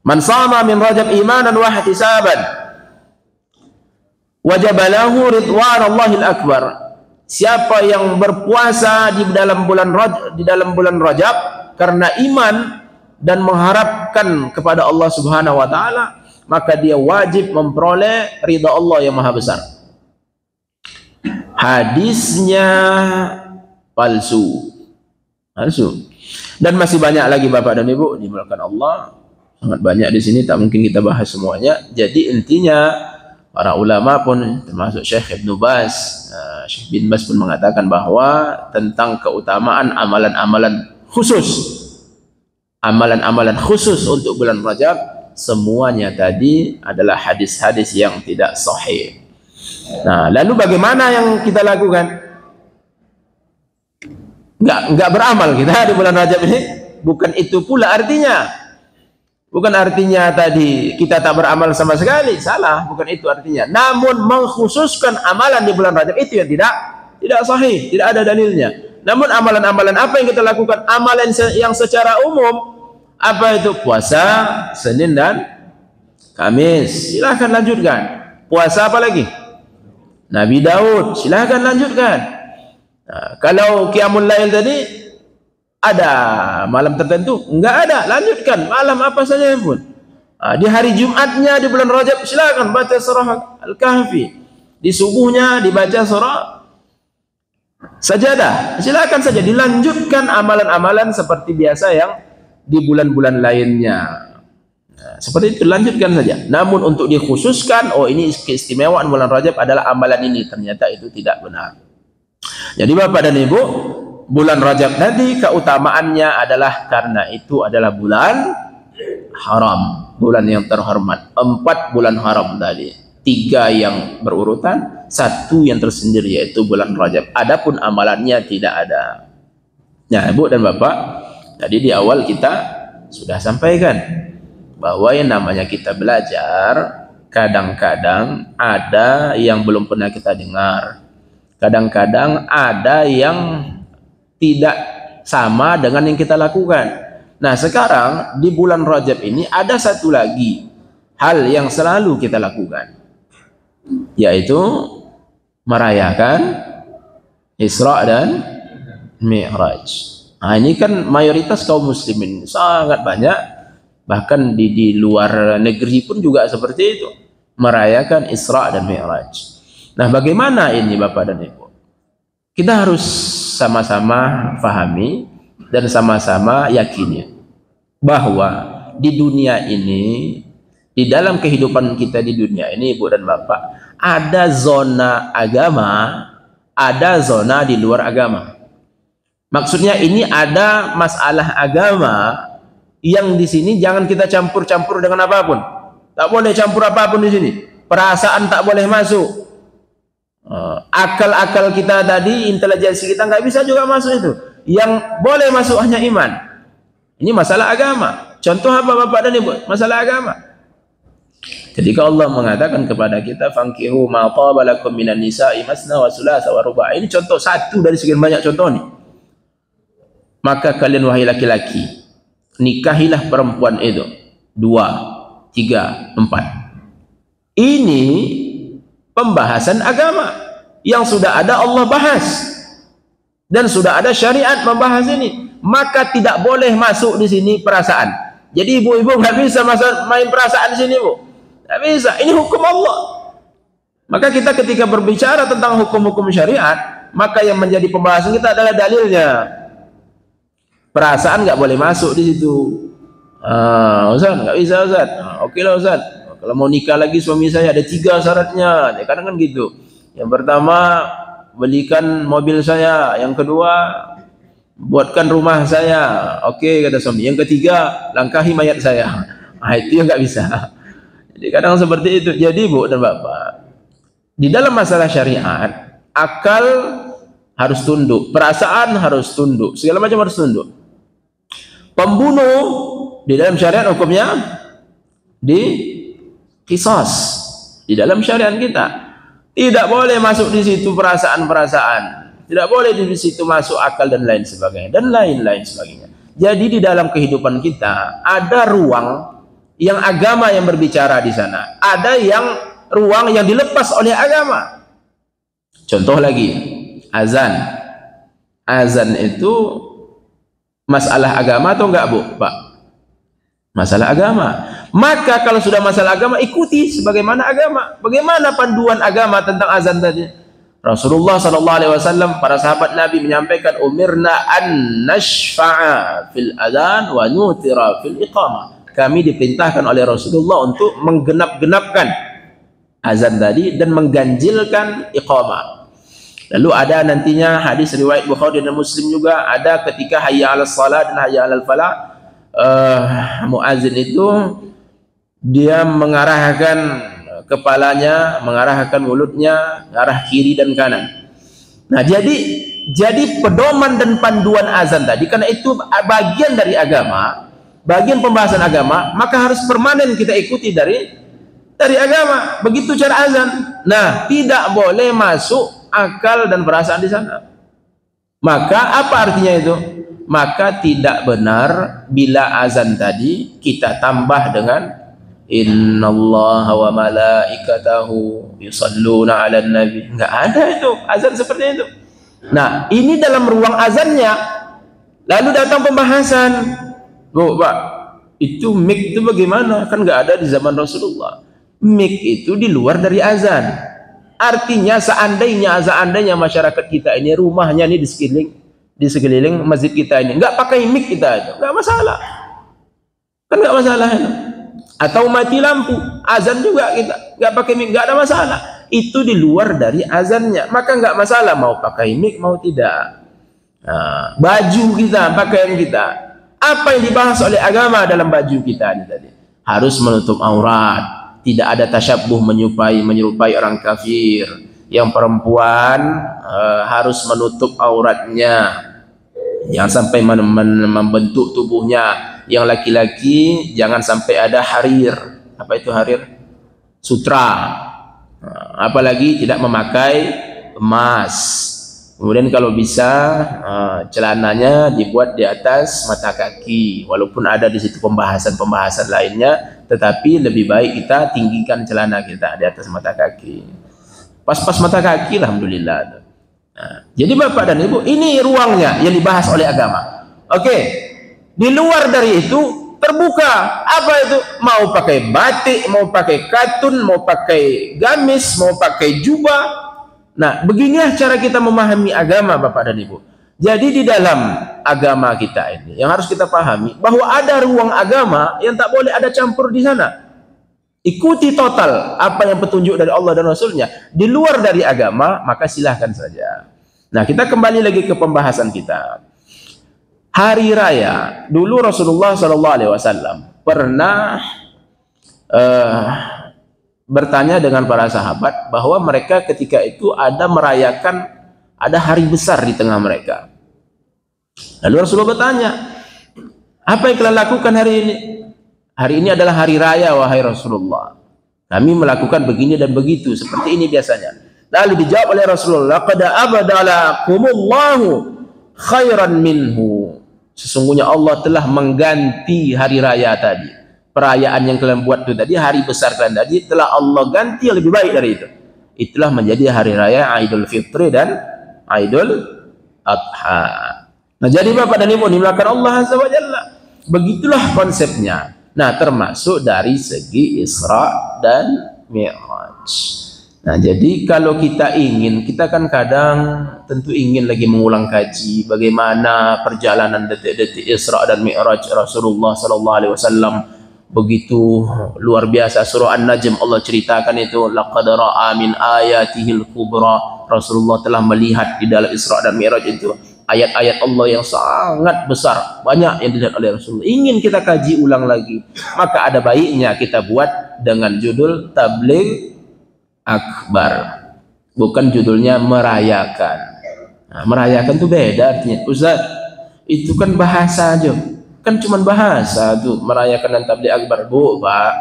Man sama min Rajab imanan wa ihtisaban wajaba lahu ridwanallahil akbar. Siapa yang berpuasa di dalam bulan Rajab karena iman dan mengharapkan kepada Allah Subhanahu wa taala, maka dia wajib memperoleh ridha Allah yang maha besar. Hadisnya palsu. Dan masih banyak lagi Bapak dan Ibu dimuliakan Allah, sangat banyak di sini, tak mungkin kita bahas semuanya. Jadi intinya para ulama pun termasuk Syekh Ibn Baz, Syekh bin Baz pun mengatakan bahwa tentang keutamaan amalan-amalan khusus untuk bulan Rajab, semuanya tadi adalah hadis-hadis yang tidak sahih. Nah, lalu bagaimana yang kita lakukan? Enggak beramal kita di bulan Rajab ini. Bukan itu pula artinya. Bukan artinya tadi kita tak beramal sama sekali. Salah, bukan itu artinya. Namun mengkhususkan amalan di bulan Rajab itu yang tidak sahih, tidak ada dalilnya. Namun amalan-amalan apa yang kita lakukan? Amalan yang secara umum. Apa itu? Puasa Senin dan Kamis. Silahkan lanjutkan. Puasa apa lagi? Nabi Daud. Silahkan lanjutkan. Nah, kalau Qiyamul Lail tadi ada malam tertentu? Enggak ada, lanjutkan malam apa saja pun. Di hari Jumatnya di bulan Rajab silakan baca surah Al-Kahfi. Di subuhnya dibaca surah Sajadah. Silakan saja dilanjutkan amalan-amalan seperti biasa yang di bulan-bulan lainnya. Nah, seperti itu lanjutkan saja. Namun untuk dikhususkan, oh ini keistimewaan bulan Rajab adalah amalan ini, ternyata itu tidak benar. Jadi Bapak dan Ibu, bulan Rajab tadi keutamaannya adalah karena itu adalah bulan haram, bulan yang terhormat. 4 bulan haram tadi, 3 yang berurutan, 1 yang tersendiri yaitu bulan Rajab. Adapun amalannya tidak ada. Nah, Ibu dan Bapak, tadi di awal kita sudah sampaikan bahwa yang namanya kita belajar kadang-kadang ada yang belum pernah kita dengar. Kadang-kadang ada yang tidak sama dengan yang kita lakukan. Nah, sekarang di bulan Rajab ini ada satu lagi hal yang selalu kita lakukan, yaitu merayakan Isra dan Mi'raj. Nah, ini kan mayoritas kaum muslimin sangat banyak, bahkan di luar negeri pun juga seperti itu, merayakan Isra dan Mi'raj. Nah, bagaimana ini Bapak dan Ibu? Kita harus sama-sama fahami dan sama-sama yakini bahwa di dunia ini, di dalam kehidupan kita di dunia ini Ibu dan Bapak, ada zona agama, ada zona di luar agama. Maksudnya ini ada masalah agama yang di sini jangan kita campur-campur dengan apapun. Tak boleh campur apapun di sini. Perasaan tak boleh masuk. Akal-akal kita tadi, intelijensi kita nggak bisa juga masuk itu. Yang boleh masuk hanya iman. Ini masalah agama. Contoh apa Bapak dan Ibu? Masalah agama. Jadi kalau Allah mengatakan kepada kita, fankihu ma taba lakum minan nisa'i masna wa thulatha wa ruba'. Ini contoh satu dari sekian banyak contoh nih. Maka kalian wahai laki-laki, nikahilah perempuan itu 2, 3, 4. Ini pembahasan agama yang sudah ada Allah bahas dan sudah ada syariat membahas ini. Maka tidak boleh masuk di sini perasaan. Jadi ibu-ibu nggak bisa main perasaan di sini, Bu. Nggak bisa. Ini hukum Allah. Maka kita ketika berbicara tentang hukum-hukum syariat, maka yang menjadi pembahasan kita adalah dalilnya. Perasaan nggak boleh masuk di situ. Ustaz, nggak bisa Ustaz. Oke lah Ustaz. Kalau mau nikah lagi suami saya ada 3 syaratnya. Ya, kadang kan gitu. Yang pertama, belikan mobil saya. Yang kedua, buatkan rumah saya. Oke, kata suami. Yang ketiga, langkahi mayat saya. Nah, itu yang nggak bisa. Jadi kadang seperti itu. Jadi Bu dan Bapak, di dalam masalah syariat, akal harus tunduk, perasaan harus tunduk, segala macam harus tunduk. Pembunuh di dalam syariat hukumnya di qisas. Di dalam syariat kita tidak boleh masuk di situ perasaan-perasaan. Tidak boleh di situ masuk akal dan lain sebagainya dan lain-lain sebagainya. Jadi di dalam kehidupan kita ada ruang yang agama yang berbicara di sana. Ada yang ruang yang dilepas oleh agama. Contoh lagi, azan. Azan itu masalah agama atau enggak, Bu? Pak? Masalah agama. Maka kalau sudah masalah agama, ikuti sebagaimana agama. Bagaimana panduan agama tentang azan tadi? Rasulullah SAW, para sahabat Nabi menyampaikan, umirna an nashfa'a fil adhan wa nutira fil iqamah. Kami diperintahkan oleh Rasulullah untuk menggenap-genapkan azan tadi dan mengganjilkan iqamah. Lalu ada nantinya hadis riwayat Bukhari dan Muslim juga, ada ketika hayya 'alas shalah dan hayya 'alal falah, muazin itu dia mengarahkan kepalanya, mengarahkan mulutnya ke arah kiri dan kanan. Nah, jadi pedoman dan panduan azan tadi, karena itu bagian dari agama, bagian pembahasan agama, maka harus permanen kita ikuti dari agama. Begitu cara azan. Nah, tidak boleh masuk akal dan perasaan di sana. Maka apa artinya itu? Maka tidak benar bila azan tadi kita tambah dengan innallaha wa malaikatahu yusalluna 'alan nabi. Enggak ada itu azan seperti itu. Nah, ini dalam ruang azannya. Lalu datang pembahasan, Bu, Pak, itu mic itu bagaimana? Kan enggak ada di zaman Rasulullah. Mic itu di luar dari azan. Artinya seandainya masyarakat kita ini rumahnya ini di sekeliling masjid kita ini enggak pakai mic kita itu, enggak masalah. Kan enggak masalah itu. Atau mati lampu, azan juga kita nggak pakai mic, nggak ada masalah. Itu di luar dari azannya, maka nggak masalah mau pakai mic mau tidak. Nah, baju kita, pakaian kita, apa yang dibahas oleh agama dalam baju kita ini tadi? Harus menutup aurat, tidak ada tasyabbuh menyerupai orang kafir. Yang perempuan harus menutup auratnya, jangan sampai membentuk tubuhnya. Yang laki-laki jangan sampai ada harir. Apa itu harir? Sutra. Apalagi tidak memakai emas. Kemudian kalau bisa celananya dibuat di atas mata kaki. Walaupun ada di situ pembahasan lainnya, tetapi lebih baik kita tinggikan celana kita di atas mata kaki. Pas-pas mata kaki, alhamdulillah. Nah, jadi Bapak dan Ibu, ini ruangnya yang dibahas oleh agama. Oke. Di luar dari itu terbuka. Apa itu? Mau pakai batik, mau pakai katun, mau pakai gamis, mau pakai jubah. Nah, beginilah cara kita memahami agama, Bapak dan Ibu. Jadi di dalam agama kita ini yang harus kita pahami bahwa ada ruang agama yang tak boleh ada campur di sana. Ikuti total apa yang petunjuk dari Allah dan Rasulnya. Di luar dari agama, maka silahkan saja. Nah, kita kembali lagi ke pembahasan kita. Hari raya dulu Rasulullah SAW pernah bertanya dengan para sahabat bahwa mereka ketika itu ada merayakan, ada hari besar di tengah mereka. Lalu Rasulullah bertanya, Apa yang kalian lakukan hari ini? Hari ini adalah hari raya, wahai Rasulullah. Kami melakukan begini dan begitu, seperti ini biasanya. Lalu dijawab oleh Rasulullah, laqad abdalakumullahu khairan minhu. Sesungguhnya Allah telah mengganti hari raya tadi. Perayaan yang kalian buat itu tadi, hari besar kalian tadi, telah Allah ganti yang lebih baik dari itu. Itulah menjadi hari raya Idul Fitri dan Idul Adha. Nah, jadi Bapak dan Ibu dimulakan Allah Azza wa Jalla. Begitulah konsepnya. Nah, termasuk dari segi Isra dan Mi'raj. Nah, jadi kalau kita ingin, kita kan kadang tentu ingin lagi mengulang kaji bagaimana perjalanan detik-detik Isra dan Mi'raj Rasulullah sallallahu alaihi wasallam. Begitu luar biasa. Surah An-Najm Allah ceritakan itu, laqad ra'a min ayatihil kubra. Rasulullah telah melihat di dalam Isra dan Mi'raj itu ayat-ayat Allah yang sangat besar, banyak yang dilihat oleh Rasulullah. Ingin kita kaji ulang lagi, maka ada baiknya kita buat dengan judul Tabligh Akbar, bukan judulnya merayakan. Nah, merayakan itu beda artinya. Ustaz, itu kan bahasa aja, kan cuma bahasa tuh, merayakan dan Tabligh Akbar. Bu, Pak,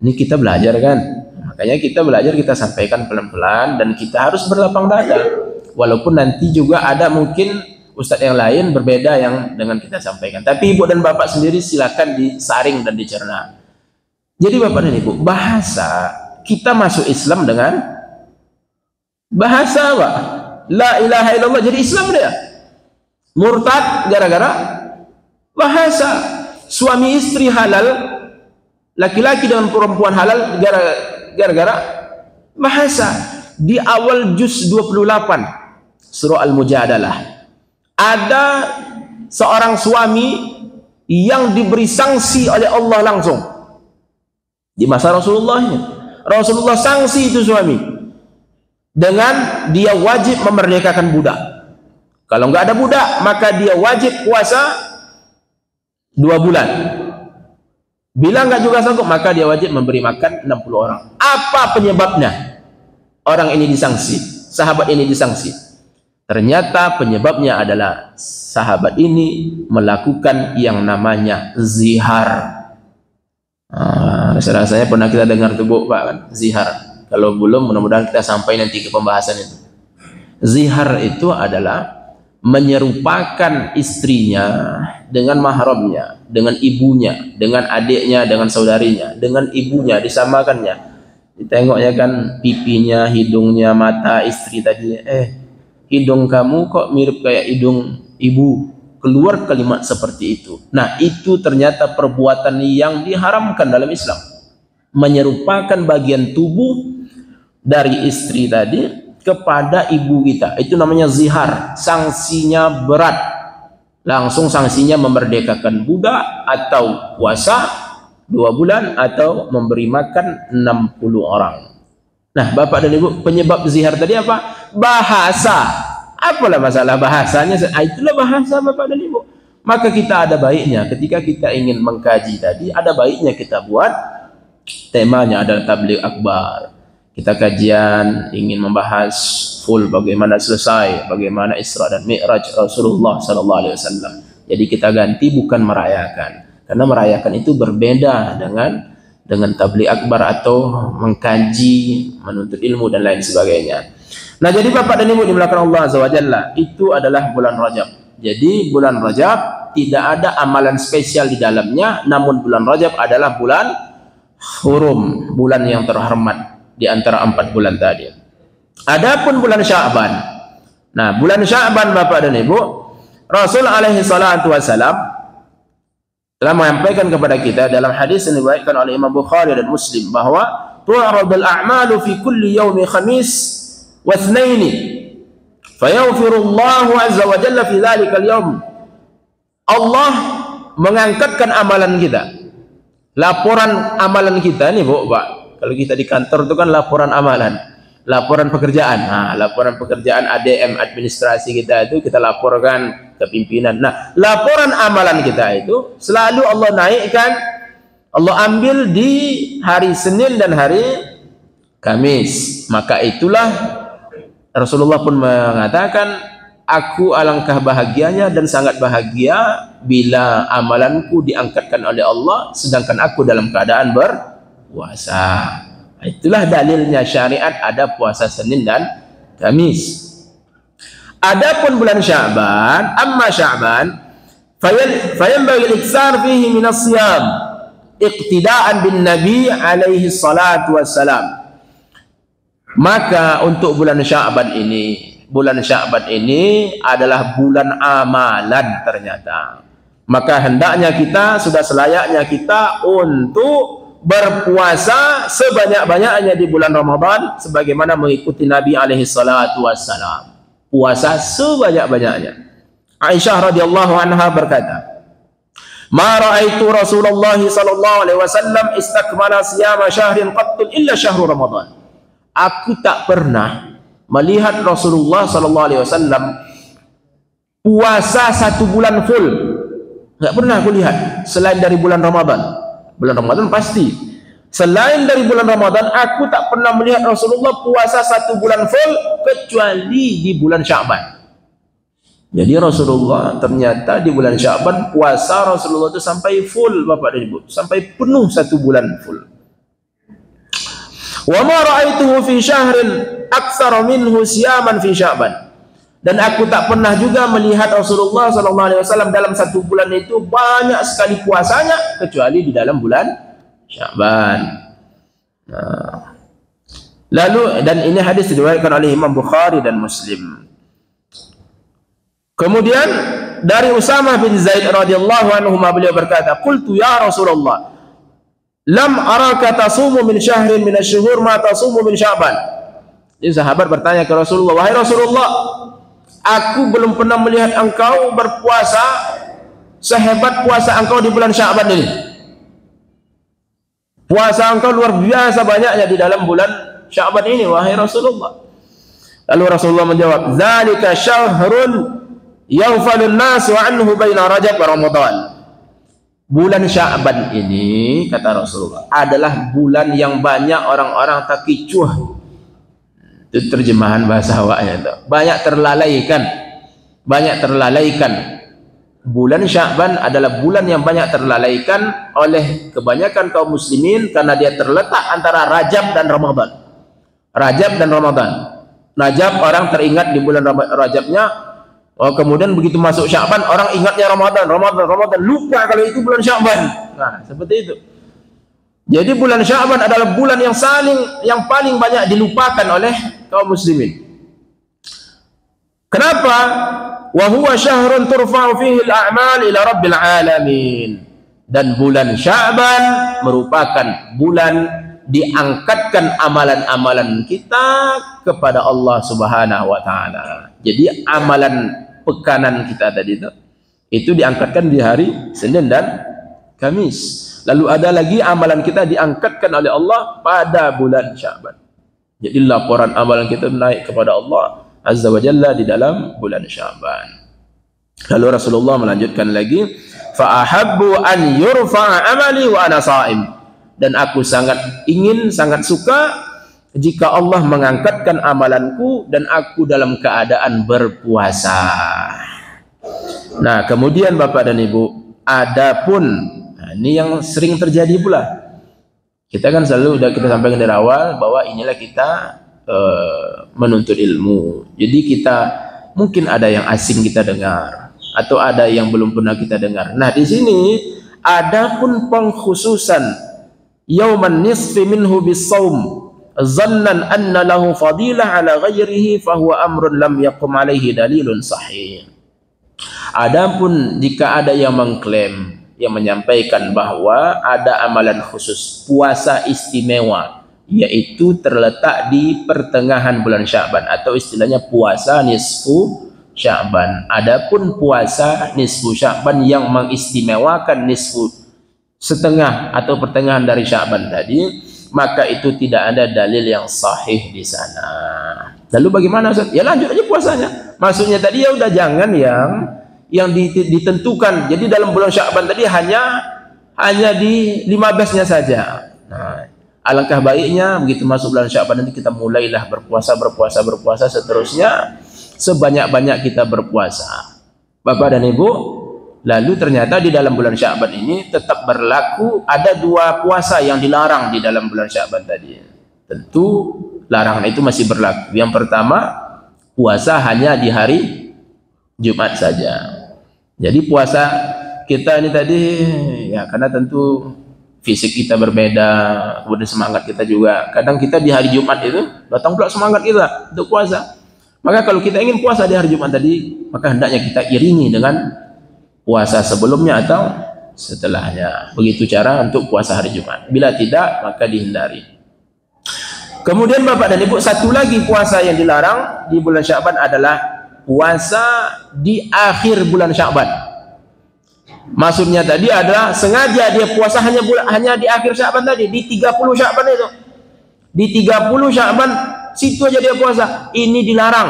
ini kita belajar kan, makanya kita belajar, kita sampaikan pelan-pelan dan kita harus berlapang dada. Walaupun nanti juga ada mungkin ustadz yang lain berbeda yang dengan kita sampaikan, tapi ibu dan bapak sendiri silakan disaring dan dicerna. Jadi bapak dan ibu, bahasa kita masuk Islam dengan bahasa, Pak. La ilaha illallah jadi Islam dia. Murtad gara-gara bahasa. Suami istri halal, laki-laki dengan perempuan halal gara-gara bahasa. Di awal juz 28 surah Al-Mujadalah ada seorang suami yang diberi sanksi oleh Allah langsung di masa Rasulullah. Rasulullah sanksi itu suami dengan dia wajib memerdekakan budak. Kalau nggak ada budak, maka dia wajib puasa 2 bulan. Bila nggak juga sanggup, maka dia wajib memberi makan 60 orang. Apa penyebabnya orang ini disangsi, sahabat ini disangsi? Ternyata penyebabnya adalah sahabat ini melakukan yang namanya zihar. Rasanya pernah kita dengar tuh, Bu, Pak, kan? Zihar. Kalau belum, mudah-mudahan kita sampai nanti ke pembahasan itu. Zihar itu adalah menyerupakan istrinya dengan mahramnya, dengan ibunya, dengan adiknya, dengan saudarinya, dengan ibunya, disamakannya. Ditengoknya kan pipinya, hidungnya, mata istri tadi. Hidung kamu kok mirip kayak hidung ibu. Keluar kalimat seperti itu. Nah, itu ternyata perbuatan yang diharamkan dalam Islam. Menyerupakan bagian tubuh dari istri tadi kepada ibu kita. Itu namanya zihar. Sanksinya berat. Langsung sanksinya memerdekakan budak, atau puasa 2 bulan, atau memberi makan 60 orang. Nah, Bapak dan Ibu, penyebab zihar tadi apa? Bahasa. Apalah masalah bahasanya? Itulah bahasa, Bapak dan Ibu. Maka kita ada baiknya ketika kita ingin mengkaji tadi, ada baiknya kita buat temanya adalah Tabligh Akbar. Kita kajian ingin membahas full bagaimana selesai, bagaimana Isra dan Mi'raj Rasulullah sallallahu alaihi wasallam. Jadi kita ganti bukan merayakan. Karena merayakan itu berbeda dengan Tabligh Akbar atau mengkaji, menuntut ilmu dan lain sebagainya. Nah, jadi Bapak dan Ibu dimulakan Allah Azza wa Jalla, itu adalah bulan Rajab. Jadi bulan Rajab tidak ada amalan spesial di dalamnya, namun bulan Rajab adalah bulan hurum, bulan yang terhormat di antara 4 bulan tadi. Adapun bulan Sya'ban. Nah, bulan Sya'ban Bapak dan Ibu, Rasul alaihi salatu wasalam telah menyampaikan kepada kita dalam hadis yang diriwayatkan oleh Imam Bukhari dan Muslim bahwa tu'radul a'malu fi kulli yaumi khamis wa itsnaini fayaghfirullahu azza wa jalla fi dzalikal yaum. Allah mengangkatkan amalan kita, laporan amalan kita nih, Bu, Pak. Kalau kita di kantor itu kan laporan amalan, laporan pekerjaan. Nah, laporan pekerjaan ADM, administrasi kita itu kita laporkan ke pimpinan. Nah, laporan amalan kita itu selalu Allah naikkan, Allah ambil di hari Senin dan hari Kamis. Maka itulah Rasulullah pun mengatakan aku alangkah bahagianya dan sangat bahagia bila amalanku diangkatkan oleh Allah sedangkan aku dalam keadaan berpuasa. Itulah dalilnya syariat ada puasa Senin dan Kamis. Adapun bulan Sya'ban, amma Sya'ban fayanbaghi al-iktsar fihi min as-siyam iqtidaan bin Nabi alaihi salatu wassalam. Maka untuk bulan Sya'ban ini adalah bulan amalan ternyata. Maka hendaknya kita, sudah selayaknya kita untuk berpuasa sebanyak-banyaknya di bulan Ramadan sebagaimana mengikuti Nabi alaihi salatu wassalam. Puasa sebanyak-banyaknya. Aisyah radhiyallahu anha berkata, "Ma ra'aitu Rasulullah sallallahu alaihi wasallam istakmala siyama syahrin qattun illa syahrul Ramadan." Aku tak pernah melihat Rasulullah sallallahu alaihi wasallam puasa 1 bulan full. Enggak pernah aku lihat selain dari bulan Ramadan. Bulan Ramadan pasti. Selain dari bulan Ramadan, aku tak pernah melihat Rasulullah puasa 1 bulan full kecuali di bulan Sya'ban. Jadi Rasulullah ternyata di bulan Sya'ban puasa Rasulullah itu sampai full, Bapak dan Ibu, sampai penuh 1 bulan full. Wa ma ra'aituhu fi syahrin aktsara minhu siyaman fi Sya'ban. Dan aku tak pernah juga melihat Rasulullah sallallahu alaihi wasallam dalam 1 bulan itu banyak sekali puasanya kecuali di dalam bulan Sya'ban. Nah. Lalu, dan ini hadis diriwayatkan oleh Imam Bukhari dan Muslim. Kemudian dari Usamah bin Zaid radhiyallahu anhu beliau berkata, "Qultu ya Rasulullah, lam araka tasumu min syahrin min asy-syuhur ma tasumu min Sya'ban." Jadi sahabat bertanya ke Rasulullah, "Wahai Rasulullah, aku belum pernah melihat engkau berpuasa sehebat puasa engkau di bulan Sya'ban ini. Puasa engkau luar biasa banyaknya di dalam bulan Sya'ban ini, wahai Rasulullah." Lalu Rasulullah menjawab, "Dzalika syahrun yaghfalun nasu anhu baina Rajab wa Ramadan." Bulan Sya'ban ini, kata Rasulullah, adalah bulan yang banyak orang-orang takicuh. Itu terjemahan bahasa awaknya itu. Banyak terlalaikan. Bulan Sya'ban adalah bulan yang banyak terlalaikan oleh kebanyakan kaum muslimin karena dia terletak antara Rajab dan Ramadan. Rajab orang teringat di bulan Rajabnya, kemudian begitu masuk Sya'ban orang ingatnya Ramadan, lupa kalau itu bulan Sya'ban. Nah, seperti itu. Jadi bulan Sya'ban adalah bulan yang paling banyak dilupakan oleh kaum muslimin. Kenapa? Wa huwa syahrun turfa'u fihi al-a'mal ila rabbil alamin. Dan bulan Sya'ban merupakan bulan diangkatkan amalan-amalan kita kepada Allah Subhanahu wa taala. Jadi amalan pekanan kita tadi itu diangkatkan di hari Senin dan Kamis. Lalu ada lagi amalan kita diangkatkan oleh Allah pada bulan Sya'ban. Jadi laporan amalan kita naik kepada Allah Azza wa Jalla di dalam bulan Sya'ban. Lalu Rasulullah melanjutkan lagi, fa ahabbu an yurfa'a amali wa ana sha'im. Dan aku sangat suka jika Allah mengangkatkan amalanku dan aku dalam keadaan berpuasa. Nah, kemudian Bapak dan Ibu, adapun ini yang sering terjadi pula. Kita kan selalu sudah kita sampaikan dari awal bahwa inilah kita menuntut ilmu. Jadi kita mungkin ada yang asing kita dengar atau ada yang belum pernah kita dengar. Nah, di sini adapun pengkhususan yauman nisfi minhu bis-shaum zannan anna lahu fadilah ala ghairihi fa huwa amrun lam yaqum alaihi dalilun sahih. Adapun jika ada yang mengklaim, yang menyampaikan bahwa ada amalan khusus puasa istimewa, yaitu terletak di pertengahan bulan Sya'ban atau istilahnya puasa nisfu Sya'ban. Adapun puasa nisfu Sya'ban yang mengistimewakan nisfu setengah atau pertengahan dari Sya'ban tadi, maka itu tidak ada dalil yang sahih di sana. Lalu bagaimana Ustaz? Ya lanjut aja puasanya. Maksudnya tadi ya udah jangan yang ditentukan. Jadi dalam bulan Sya'ban tadi hanya di 15-nya saja. Nah, alangkah baiknya begitu masuk bulan Sya'ban nanti kita mulailah berpuasa seterusnya. sebanyak-banyak kita berpuasa. Bapak dan Ibu, lalu ternyata di dalam bulan Sya'ban ini tetap berlaku ada 2 puasa yang dilarang di dalam bulan Sya'ban tadi. Tentu larangan itu masih berlaku. Yang pertama, puasa hanya di hari Jumat saja. Jadi puasa kita ini tadi ya karena tentu fisik kita berbeda, kemudian semangat kita juga. Kadang kita di hari Jumat itu datang pula semangat kita untuk puasa. Maka kalau kita ingin puasa di hari Jumat tadi, maka hendaknya kita iringi dengan puasa sebelumnya atau setelahnya. Begitu cara untuk puasa hari Jumat. Bila tidak, maka dihindari. Kemudian Bapak dan Ibu, satu lagi puasa yang dilarang di bulan Sya'ban adalah puasa di akhir bulan Sya'ban. Maksudnya tadi adalah sengaja dia puasa hanya di akhir Sya'ban tadi, di 30 Sya'ban itu. Di 30 Sya'ban situ aja dia puasa. Ini dilarang.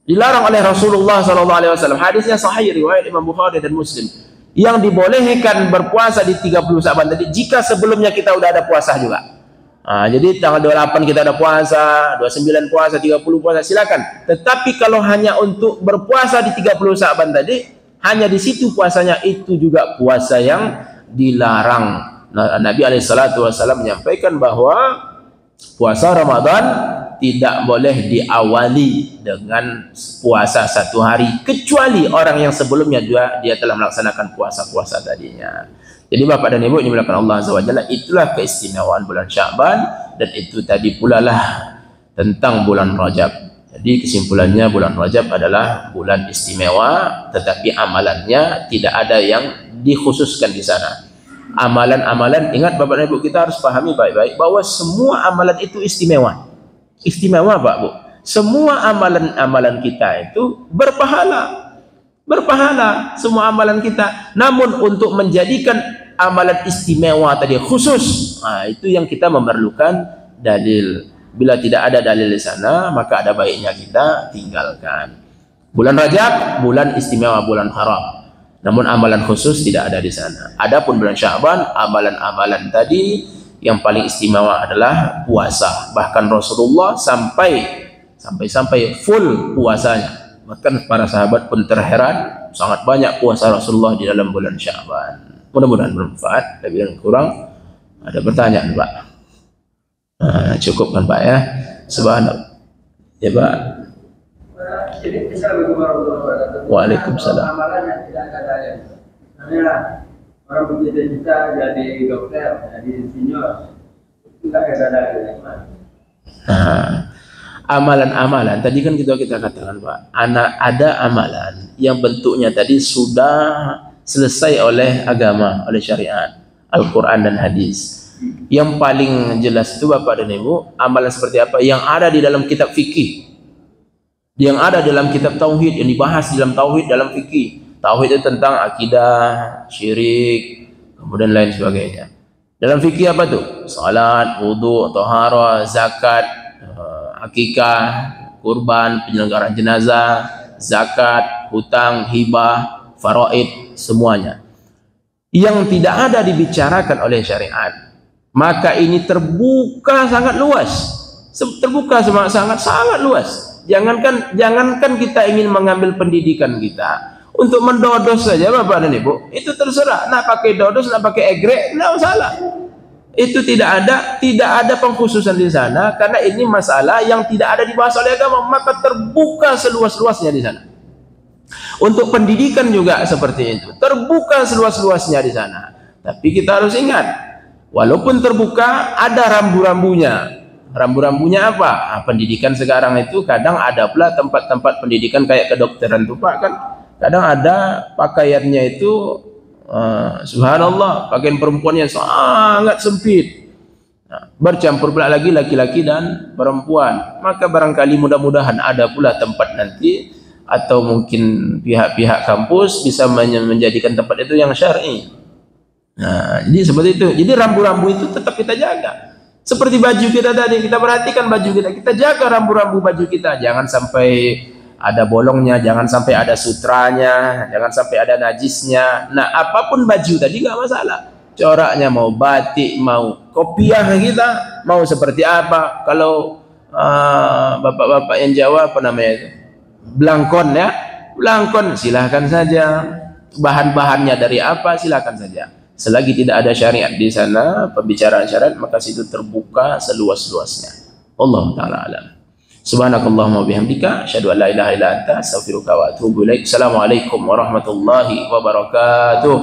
Dilarang oleh Rasulullah SAW. Hadisnya sahih riwayat Imam Bukhari dan Muslim. Yang dibolehkan berpuasa di 30 Sya'ban tadi jika sebelumnya kita udah ada puasa juga. Jadi tanggal 28 kita ada puasa, 29 puasa, 30 puasa, silakan. Tetapi kalau hanya untuk berpuasa di 30 Sya'ban tadi, hanya di situ puasanya, itu juga puasa yang dilarang. Nabi SAW menyampaikan bahwa puasa Ramadan tidak boleh diawali dengan puasa 1 hari, kecuali orang yang sebelumnya dia telah melaksanakan puasa-puasa tadinya. Jadi Bapak dan Ibu yang dimuliakan Allah Azza wa Jalla, itulah keistimewaan bulan Sya'ban, dan itu tadi pula lah tentang bulan Rajab. Jadi kesimpulannya bulan Rajab adalah bulan istimewa, tetapi amalannya tidak ada yang dikhususkan di sana. Amalan-amalan, ingat Bapak dan Ibu, kita harus pahami baik-baik bahwa semua amalan itu istimewa. Istimewa Pak Bu. Semua amalan-amalan kita itu berpahala. Berpahala semua amalan kita. Namun untuk menjadikan amalan istimewa tadi khusus, itu yang kita memerlukan dalil. Bila tidak ada dalil di sana, maka ada baiknya kita tinggalkan. Bulan Rajab, bulan istimewa, bulan haram. Namun amalan khusus tidak ada di sana. Adapun bulan Sya'ban, amalan-amalan tadi yang paling istimewa adalah puasa. Bahkan Rasulullah sampai full puasanya. Bahkan para sahabat pun terheran, sangat banyak puasa Rasulullah di dalam bulan Sya'ban. Mudah-mudahan bermanfaat. Lebih dan kurang ada pertanyaan Pak? Cukup kan Pak ya? Subhanallah. Ya Pak. Jadi Assalamualaikum warahmatullahi wabarakatuh. Waalaikumsalam. Amalan yang tidak ada dalil. Misalnya orang bercita-cita jadi dokter, jadi insinyur, itu tidak ada dalil. Amalan-amalan tadi kan kita katakan Pak, ada amalan yang bentuknya tadi sudah selesai oleh agama, oleh syariat, Al-Quran dan hadis. Yang paling jelas itu Bapak dan Ibu, amalan seperti apa yang ada di dalam kitab fikih, yang ada dalam kitab tauhid, yang dibahas dalam tauhid, dalam fikih. Tauhid itu tentang akidah, syirik, kemudian lain sebagainya. Dalam fikih apa tuh? Salat, wudu, taharah, zakat, akikah, kurban, penyelenggaraan jenazah, zakat, hutang, hibah, faraid, semuanya yang tidak ada dibicarakan oleh syariat, maka ini terbuka sangat luas, terbuka sangat luas. Jangankan kita ingin mengambil pendidikan kita untuk mendodos saja Bapak dan Ibu, itu terserah, nak pakai dodos, nak pakai egrek, tidak masalah. Itu tidak ada pengkhususan di sana, karena ini masalah yang tidak ada dibahas oleh agama, maka terbuka seluas-luasnya di sana. Untuk pendidikan juga seperti itu, terbuka seluas-luasnya di sana. Tapi kita harus ingat, walaupun terbuka, ada rambu-rambunya. Rambu-rambunya apa? Pendidikan sekarang itu kadang ada pula tempat-tempat pendidikan kayak kedokteran tuh Pak, kan kadang ada pakaiannya itu subhanallah, pakaian perempuan yang sangat sempit. Bercampur pula lagi laki-laki dan perempuan. Maka barangkali mudah-mudahan ada pula tempat nanti, atau mungkin pihak-pihak kampus bisa menjadikan tempat itu yang syar'i. Jadi seperti itu. Jadi rambu-rambu itu tetap kita jaga. Seperti baju kita tadi, kita perhatikan baju kita jaga rambu-rambu baju kita. Jangan sampai ada bolongnya, jangan sampai ada sutranya, jangan sampai ada najisnya. Nah, apapun baju tadi nggak masalah. Coraknya mau batik, mau kopiah kita, mau seperti apa. Kalau bapak-bapak yang Jawa apa namanya itu? Belangkon ya, belangkon silahkan saja. Bahan-bahannya dari apa silahkan saja. Selagi tidak ada syariat di sana, pembicaraan syariat, maka situ terbuka seluas-luasnya. Allah taala alam. Subhanakallahumma bihamdika asyhadu an la ilaha illa anta astaghfiruka wa atubu ilaik. Assalamualaikum warahmatullahi wabarakatuh.